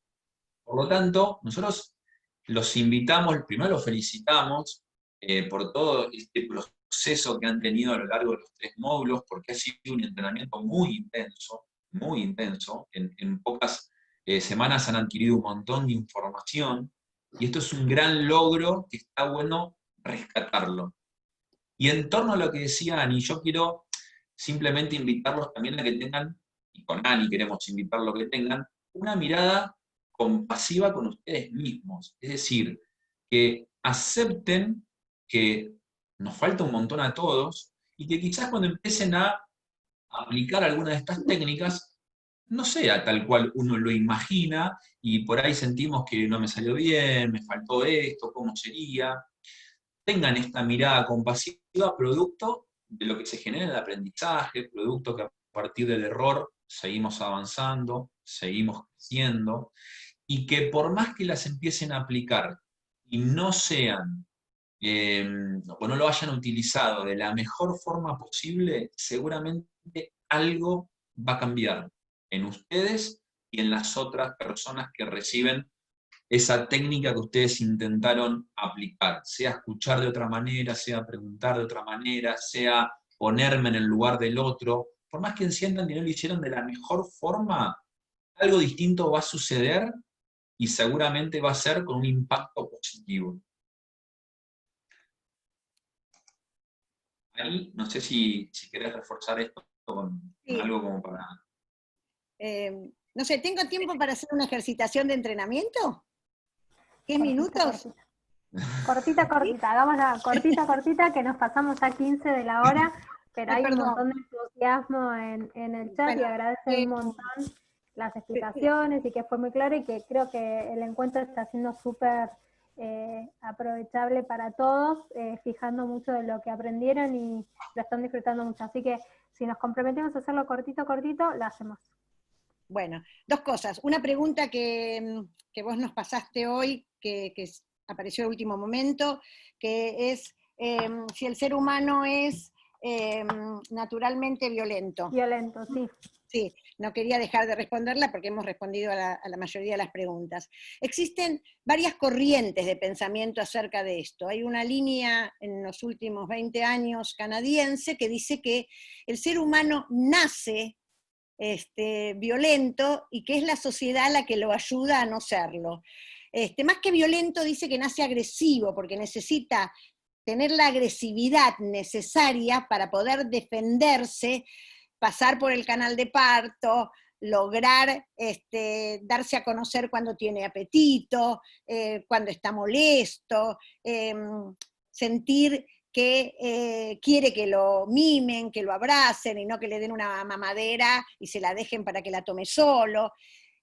Por lo tanto, nosotros los invitamos, primero los felicitamos por todo este proceso que han tenido a lo largo de los 3 módulos, porque ha sido un entrenamiento muy intenso, muy intenso. En pocas semanas han adquirido un montón de información, y esto es un gran logro que está bueno rescatarlo. Y en torno a lo que decía Ani, yo quiero simplemente invitarlos también a que tengan, y con Ani queremos invitarlos a que tengan, una mirada compasiva con ustedes mismos. Es decir, que acepten que nos falta un montón a todos, y que quizás cuando empiecen a aplicar alguna de estas técnicas, no sea tal cual uno lo imagina, y por ahí sentimos que no me salió bien, me faltó esto, ¿cómo sería? Tengan esta mirada compasiva, producto de lo que se genera en el aprendizaje, producto que a partir del error seguimos avanzando, seguimos creciendo, y que por más que las empiecen a aplicar y no sean, o no lo hayan utilizado de la mejor forma posible, seguramente algo va a cambiar en ustedes y en las otras personas que reciben esa técnica que ustedes intentaron aplicar, sea escuchar de otra manera, sea preguntar de otra manera, sea ponerme en el lugar del otro. Por más que sientan que no lo hicieron de la mejor forma, algo distinto va a suceder y seguramente va a ser con un impacto positivo. Ahí, no sé si querés reforzar esto con algo como para... no sé, ¿tengo tiempo para hacer una ejercitación de entrenamiento? ¿10 minutos? Cortita, hagámosla cortita, que nos pasamos a 15 de la hora, pero hay un montón de entusiasmo en el chat, y agradezco un montón las explicaciones y que fue muy claro, y que creo que el encuentro está siendo súper aprovechable para todos, fijando mucho de lo que aprendieron y lo están disfrutando mucho. Así que si nos comprometemos a hacerlo cortito, lo hacemos. Bueno, 2 cosas. Una pregunta que vos nos pasaste hoy, que apareció en último momento, que es si el ser humano es naturalmente violento. Violento, sí. Sí, no quería dejar de responderla porque hemos respondido a la mayoría de las preguntas. Existen varias corrientes de pensamiento acerca de esto. Hay una línea en los últimos 20 años canadiense que dice que el ser humano nace violento y que es la sociedad la que lo ayuda a no serlo. Más que violento, dice que nace agresivo, porque necesita tener la agresividad necesaria para poder defenderse, pasar por el canal de parto, lograr darse a conocer cuando tiene apetito, cuando está molesto, sentir que quiere que lo mimen, que lo abracen y no que le den una mamadera y se la dejen para que la tome solo,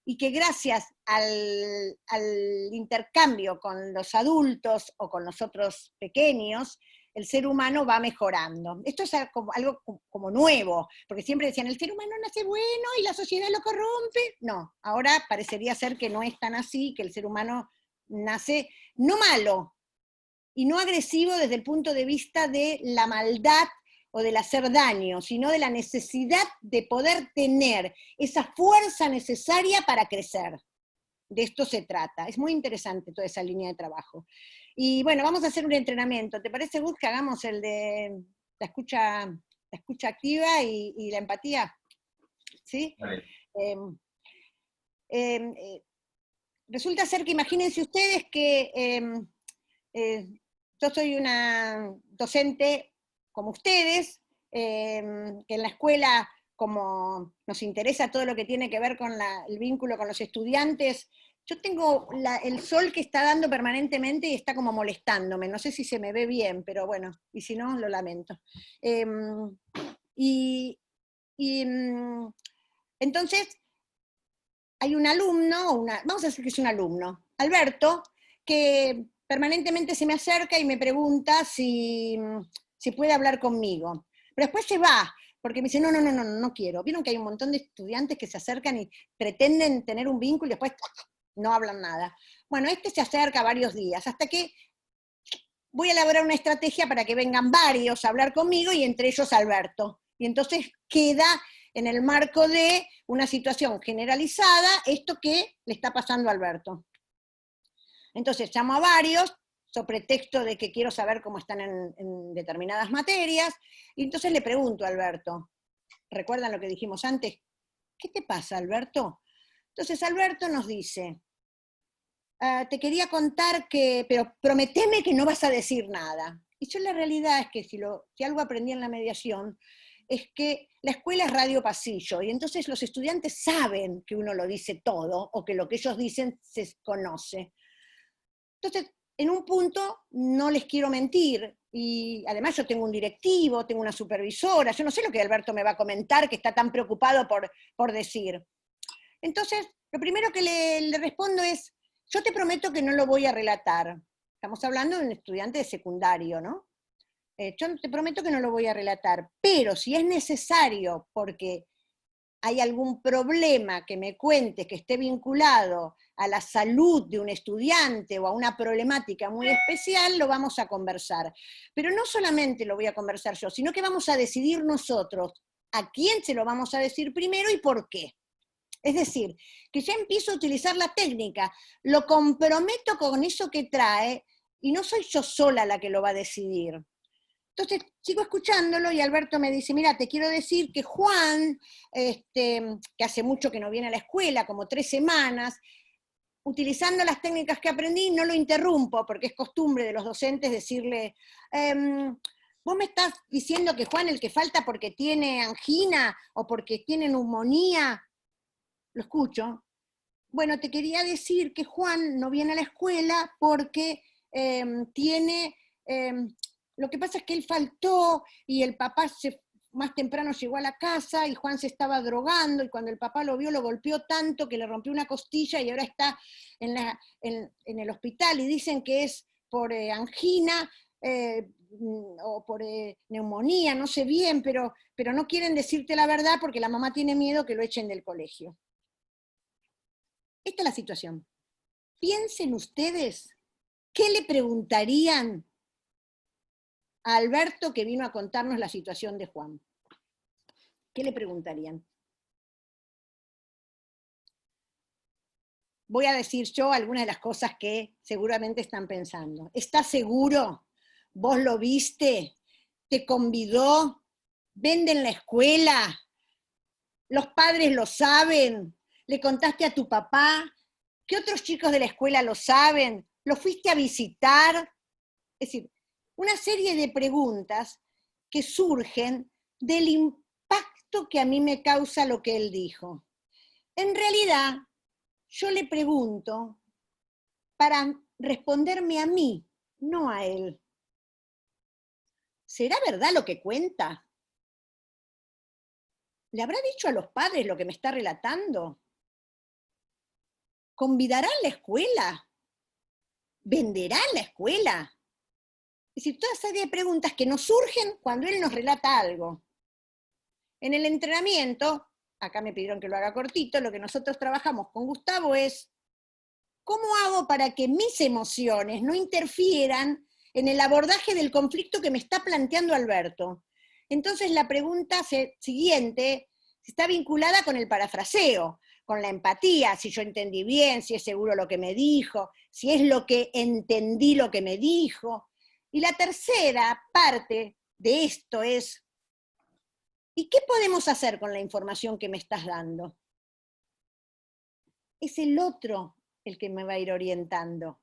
y que gracias al intercambio con los adultos o con los otros pequeños, el ser humano va mejorando. Esto es algo como nuevo, porque siempre decían, el ser humano nace bueno y la sociedad lo corrompe. No, ahora parecería ser que no es tan así, que el ser humano nace no malo, y no agresivo desde el punto de vista de la maldad o del hacer daño, sino de la necesidad de poder tener esa fuerza necesaria para crecer. de esto se trata. Es muy interesante toda esa línea de trabajo. Y bueno, vamos a hacer un entrenamiento. ¿Te parece, Gus, que hagamos el de la escucha activa y la empatía? ¿Sí? Resulta ser que imagínense ustedes que yo soy una docente como ustedes, que en la escuela, como nos interesa todo lo que tiene que ver con el vínculo con los estudiantes, yo tengo el sol que está dando permanentemente y está como molestándome, no sé si se me ve bien, pero bueno, y si no, lo lamento. Entonces, hay un alumno, vamos a decir que es un alumno, Alberto, que permanentemente se me acerca y me pregunta si puede hablar conmigo. Pero después se va, porque me dice, no quiero. Vieron que hay un montón de estudiantes que se acercan y pretenden tener un vínculo y después no hablan nada. Bueno, este se acerca varios días, hasta que voy a elaborar una estrategia para que vengan varios a hablar conmigo y entre ellos Alberto. Y entonces queda en el marco de una situación generalizada esto que le está pasando a Alberto. Entonces llamo a varios, sobre pretexto de que quiero saber cómo están en determinadas materias, y entonces le pregunto a Alberto, ¿recuerdan lo que dijimos antes? ¿Qué te pasa, Alberto? Entonces Alberto nos dice, te quería contar pero prometeme que no vas a decir nada. Y yo la realidad es que si algo aprendí en la mediación, es que la escuela es radio pasillo, y entonces los estudiantes saben que uno lo dice todo, o que lo que ellos dicen se conoce. Entonces, en un punto no les quiero mentir, y además yo tengo un directivo, tengo una supervisora, yo no sé lo que Alberto me va a comentar, que está tan preocupado por decir. Entonces, lo primero que le respondo es, yo te prometo que no lo voy a relatar. Estamos hablando de un estudiante de secundario, ¿no? Yo te prometo que no lo voy a relatar, pero si es necesario porque hay algún problema que me cuentes que esté vinculado a la salud de un estudiante o a una problemática muy especial, lo vamos a conversar. Pero no solamente lo voy a conversar yo, sino que vamos a decidir nosotros a quién se lo vamos a decir primero y por qué. Es decir, que ya empiezo a utilizar la técnica, lo comprometo con eso que trae, y no soy yo sola la que lo va a decidir. Entonces sigo escuchándolo y Alberto me dice, mira, te quiero decir que Juan, que hace mucho que no viene a la escuela, como 3 semanas, utilizando las técnicas que aprendí, no lo interrumpo, porque es costumbre de los docentes decirle, vos me estás diciendo que Juan el que falta porque tiene angina o porque tiene neumonía. Lo escucho. Bueno, te quería decir que Juan no viene a la escuela porque tiene... lo que pasa es que él faltó y el papá más temprano llegó a la casa y Juan se estaba drogando y cuando el papá lo vio lo golpeó tanto que le rompió una costilla y ahora está en el hospital y dicen que es por angina o por neumonía, no sé bien, pero no quieren decirte la verdad porque la mamá tiene miedo que lo echen del colegio. Esta es la situación. Piensen ustedes, ¿qué le preguntarían a Alberto que vino a contarnos la situación de Juan? ¿Qué le preguntarían? Voy a decir yo algunas de las cosas que seguramente están pensando. ¿Estás seguro? ¿Vos lo viste? ¿Te convidó? ¿Vende en la escuela? ¿Los padres lo saben? ¿Le contaste a tu papá? ¿Qué otros chicos de la escuela lo saben? ¿Lo fuiste a visitar? Es decir, una serie de preguntas que surgen del impacto que a mí me causa lo que él dijo. En realidad, yo le pregunto para responderme a mí, no a él. ¿Será verdad lo que cuenta? ¿Le habrá dicho a los padres lo que me está relatando? ¿Convidará a la escuela? ¿Venderá la escuela? Es decir, toda serie de preguntas que nos surgen cuando él nos relata algo. En el entrenamiento, acá me pidieron que lo haga cortito, lo que nosotros trabajamos con Gustavo es, ¿cómo hago para que mis emociones no interfieran en el abordaje del conflicto que me está planteando Alberto? Entonces la pregunta siguiente está vinculada con el parafraseo. con la empatía, si yo entendí bien, si es seguro lo que me dijo, si es lo que entendí lo que me dijo. Y la tercera parte de esto es, ¿y qué podemos hacer con la información que me estás dando? Es el otro el que me va a ir orientando.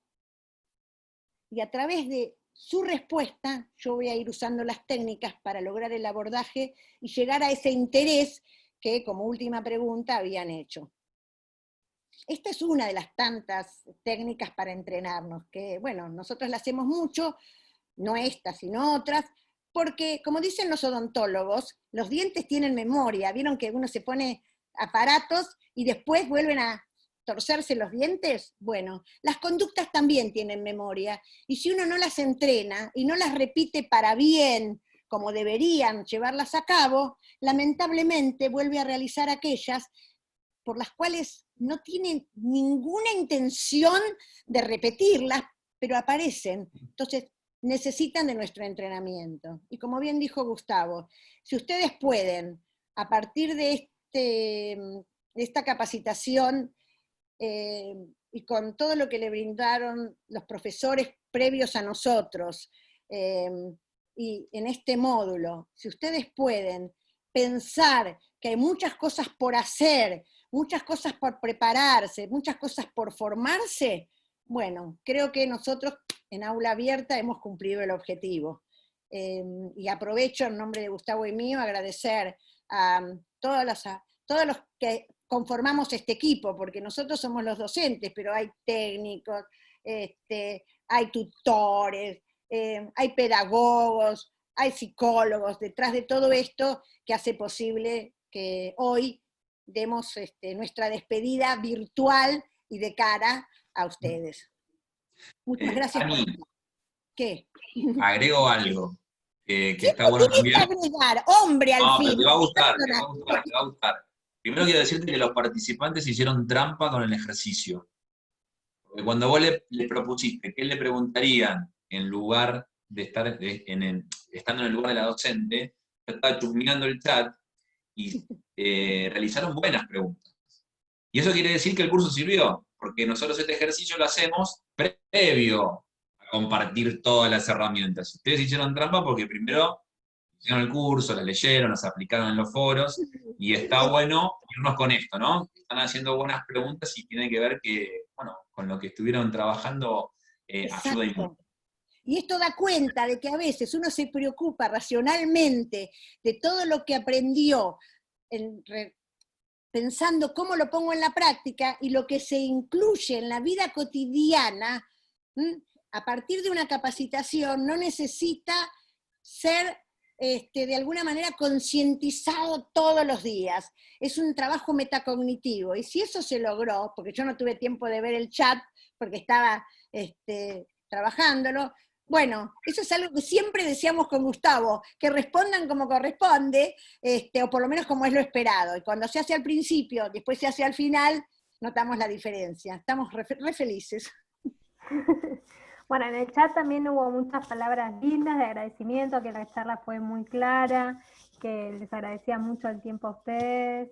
Y a través de su respuesta, yo voy a ir usando las técnicas para lograr el abordaje y llegar a ese interés que, como última pregunta, habían hecho. Esta es una de las tantas técnicas para entrenarnos, que, bueno, nosotros la hacemos mucho, no estas, sino otras, porque, como dicen los odontólogos, los dientes tienen memoria. ¿Vieron que uno se pone aparatos y después vuelven a torcerse los dientes? Bueno, las conductas también tienen memoria, y si uno no las entrena y no las repite para bien, como deberían llevarlas a cabo, lamentablemente vuelve a realizar aquellas por las cuales no tienen ninguna intención de repetirlas, pero aparecen. Entonces, necesitan de nuestro entrenamiento. Y como bien dijo Gustavo, si ustedes pueden, a partir de esta capacitación, y con todo lo que le brindaron los profesores previos a nosotros, y en este módulo, si ustedes pueden pensar que hay muchas cosas por hacer, muchas cosas por prepararse, muchas cosas por formarse, bueno, creo que nosotros en Aula Abierta hemos cumplido el objetivo. Y aprovecho en nombre de Gustavo y mío agradecer a todos los que conformamos este equipo, porque nosotros somos los docentes, pero hay técnicos, hay tutores, hay pedagogos, hay psicólogos detrás de todo esto que hace posible que hoy demos nuestra despedida virtual y de cara a ustedes. Muchas gracias. Ani, ¿Qué? agrego algo que está Siempre bueno tienes que también. agregar, hombre, al No, fin. pero te va a gustar, te va a gustar, te va a gustar. Primero quiero decirte que los participantes hicieron trampa con el ejercicio. Porque cuando vos le propusiste qué le preguntarían en lugar de estar estando en el lugar de la docente, yo estaba chusmeando el chat y realizaron buenas preguntas. Y eso quiere decir que el curso sirvió, porque nosotros este ejercicio lo hacemos previo a compartir todas las herramientas. Ustedes hicieron trampa porque primero hicieron el curso, las leyeron, las aplicaron en los foros, y está bueno irnos con esto, ¿no? Están haciendo buenas preguntas y tiene que ver que, bueno, con lo que estuvieron trabajando ayuda y mucho. Y esto da cuenta de que a veces uno se preocupa racionalmente de todo lo que aprendió, pensando cómo lo pongo en la práctica, y lo que se incluye en la vida cotidiana, a partir de una capacitación, no necesita ser de alguna manera concientizado todos los días. Es un trabajo metacognitivo, y si eso se logró, porque yo no tuve tiempo de ver el chat, porque estaba trabajándolo, bueno, eso es algo que siempre decíamos con Gustavo, que respondan como corresponde, o por lo menos como es lo esperado, y cuando se hace al principio, después se hace al final, notamos la diferencia. Estamos re felices. Bueno, en el chat también hubo muchas palabras lindas de agradecimiento, que la charla fue muy clara, que les agradecía mucho el tiempo a ustedes.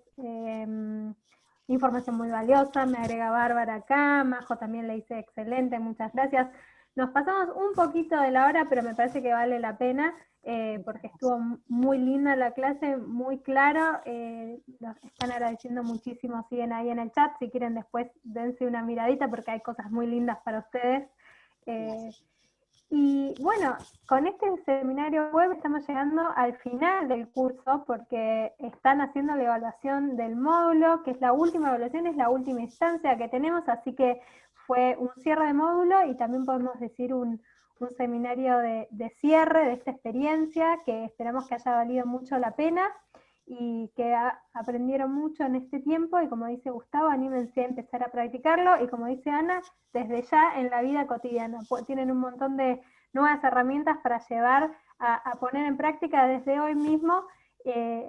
Información muy valiosa, me agrega Bárbara acá, Majo también le dice excelente, muchas gracias. Nos pasamos un poquito de la hora, pero me parece que vale la pena, porque estuvo muy linda la clase, muy claro, nos están agradeciendo muchísimo, siguen ahí en el chat, si quieren después dense una miradita porque hay cosas muy lindas para ustedes. Y bueno, con este seminario web estamos llegando al final del curso, porque están haciendo la evaluación del módulo, que es la última evaluación, es la última instancia que tenemos, así que fue un cierre de módulo y también podemos decir un seminario de cierre de esta experiencia, que esperamos que haya valido mucho la pena y que aprendieron mucho en este tiempo, y como dice Gustavo, anímense a empezar a practicarlo, y como dice Ana, desde ya en la vida cotidiana, tienen un montón de nuevas herramientas para llevar a poner en práctica desde hoy mismo,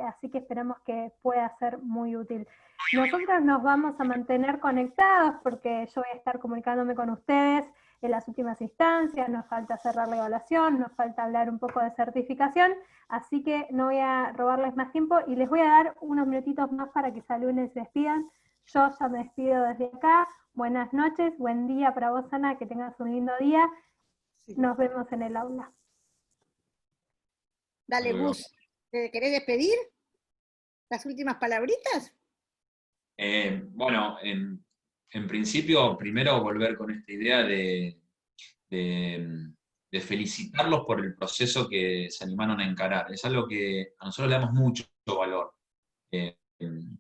así que esperamos que pueda ser muy útil. Nosotros nos vamos a mantener conectados, porque yo voy a estar comunicándome con ustedes en las últimas instancias, nos falta cerrar la evaluación, nos falta hablar un poco de certificación, así que no voy a robarles más tiempo y les voy a dar unos minutitos más para que se alumnen y se despidan. Yo ya me despido desde acá. Buenas noches, buen día para vos, Ana, que tengas un lindo día. Sí. Nos vemos en el aula. Dale, Luego. Gus, ¿te querés despedir? ¿Las últimas palabritas? Bueno, en principio, primero volver con esta idea de felicitarlos por el proceso que se animaron a encarar. Es algo que a nosotros le damos mucho valor.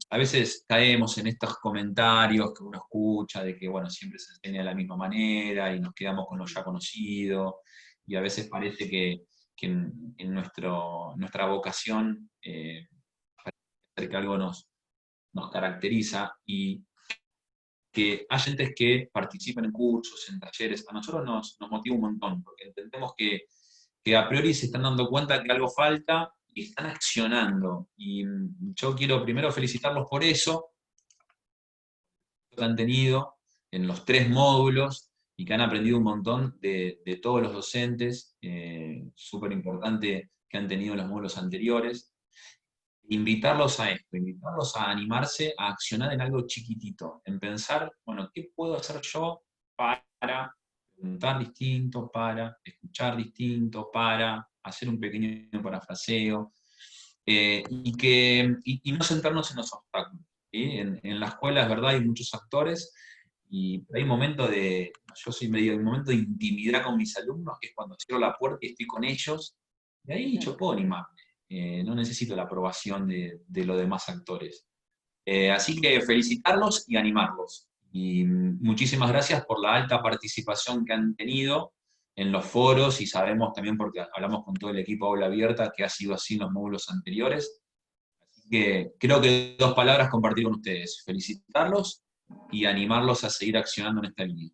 A veces caemos en estos comentarios que uno escucha de que, bueno, siempre se enseña de la misma manera y nos quedamos con lo ya conocido, y a veces parece que en nuestra vocación parece que algo nos caracteriza, y que hay gentes que participen en cursos, en talleres, a nosotros nos motiva un montón, porque entendemos que a priori se están dando cuenta que algo falta y están accionando. Y yo quiero primero felicitarlos por eso, que han tenido en los 3 módulos y que han aprendido un montón de todos los docentes, súper importante que han tenido en los módulos anteriores. Invitarlos a esto, invitarlos a animarse a accionar en algo chiquitito, en pensar, bueno, ¿qué puedo hacer yo para preguntar distinto, para escuchar distinto, para hacer un pequeño parafraseo, y no centrarnos en los obstáculos? ¿Sí? En la escuela, es verdad, hay muchos actores, y hay un momento yo soy medio, un momento de intimidad con mis alumnos, que es cuando cierro la puerta y estoy con ellos, y ahí yo puedo animarme. No necesito la aprobación de los demás actores. Así que felicitarlos y animarlos. Y muchísimas gracias por la alta participación que han tenido en los foros, y sabemos también, porque hablamos con todo el equipo Aula Abierta, que ha sido así en los módulos anteriores. Así que creo que 2 palabras compartir con ustedes: felicitarlos y animarlos a seguir accionando en esta línea.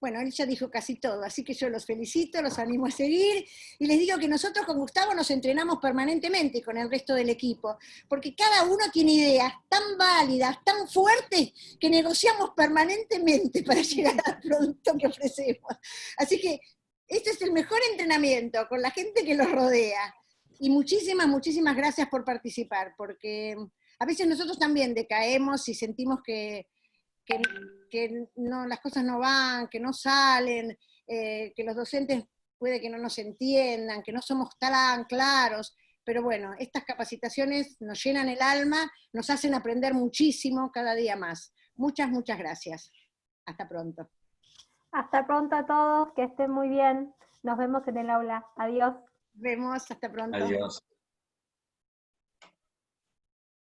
Bueno, él ya dijo casi todo, así que yo los felicito, los animo a seguir, y les digo que nosotros con Gustavo nos entrenamos permanentemente con el resto del equipo, porque cada uno tiene ideas tan válidas, tan fuertes, que negociamos permanentemente para llegar al producto que ofrecemos. Así que este es el mejor entrenamiento con la gente que los rodea. Y muchísimas, muchísimas gracias por participar, porque a veces nosotros también decaemos y sentimos que no, las cosas no van, que no salen, que los docentes puede que no nos entiendan, que no somos tan claros, pero bueno, estas capacitaciones nos llenan el alma, nos hacen aprender muchísimo cada día más. Muchas, muchas gracias. Hasta pronto. Hasta pronto a todos, que estén muy bien. Nos vemos en el aula. Adiós. Nos vemos, hasta pronto. Adiós.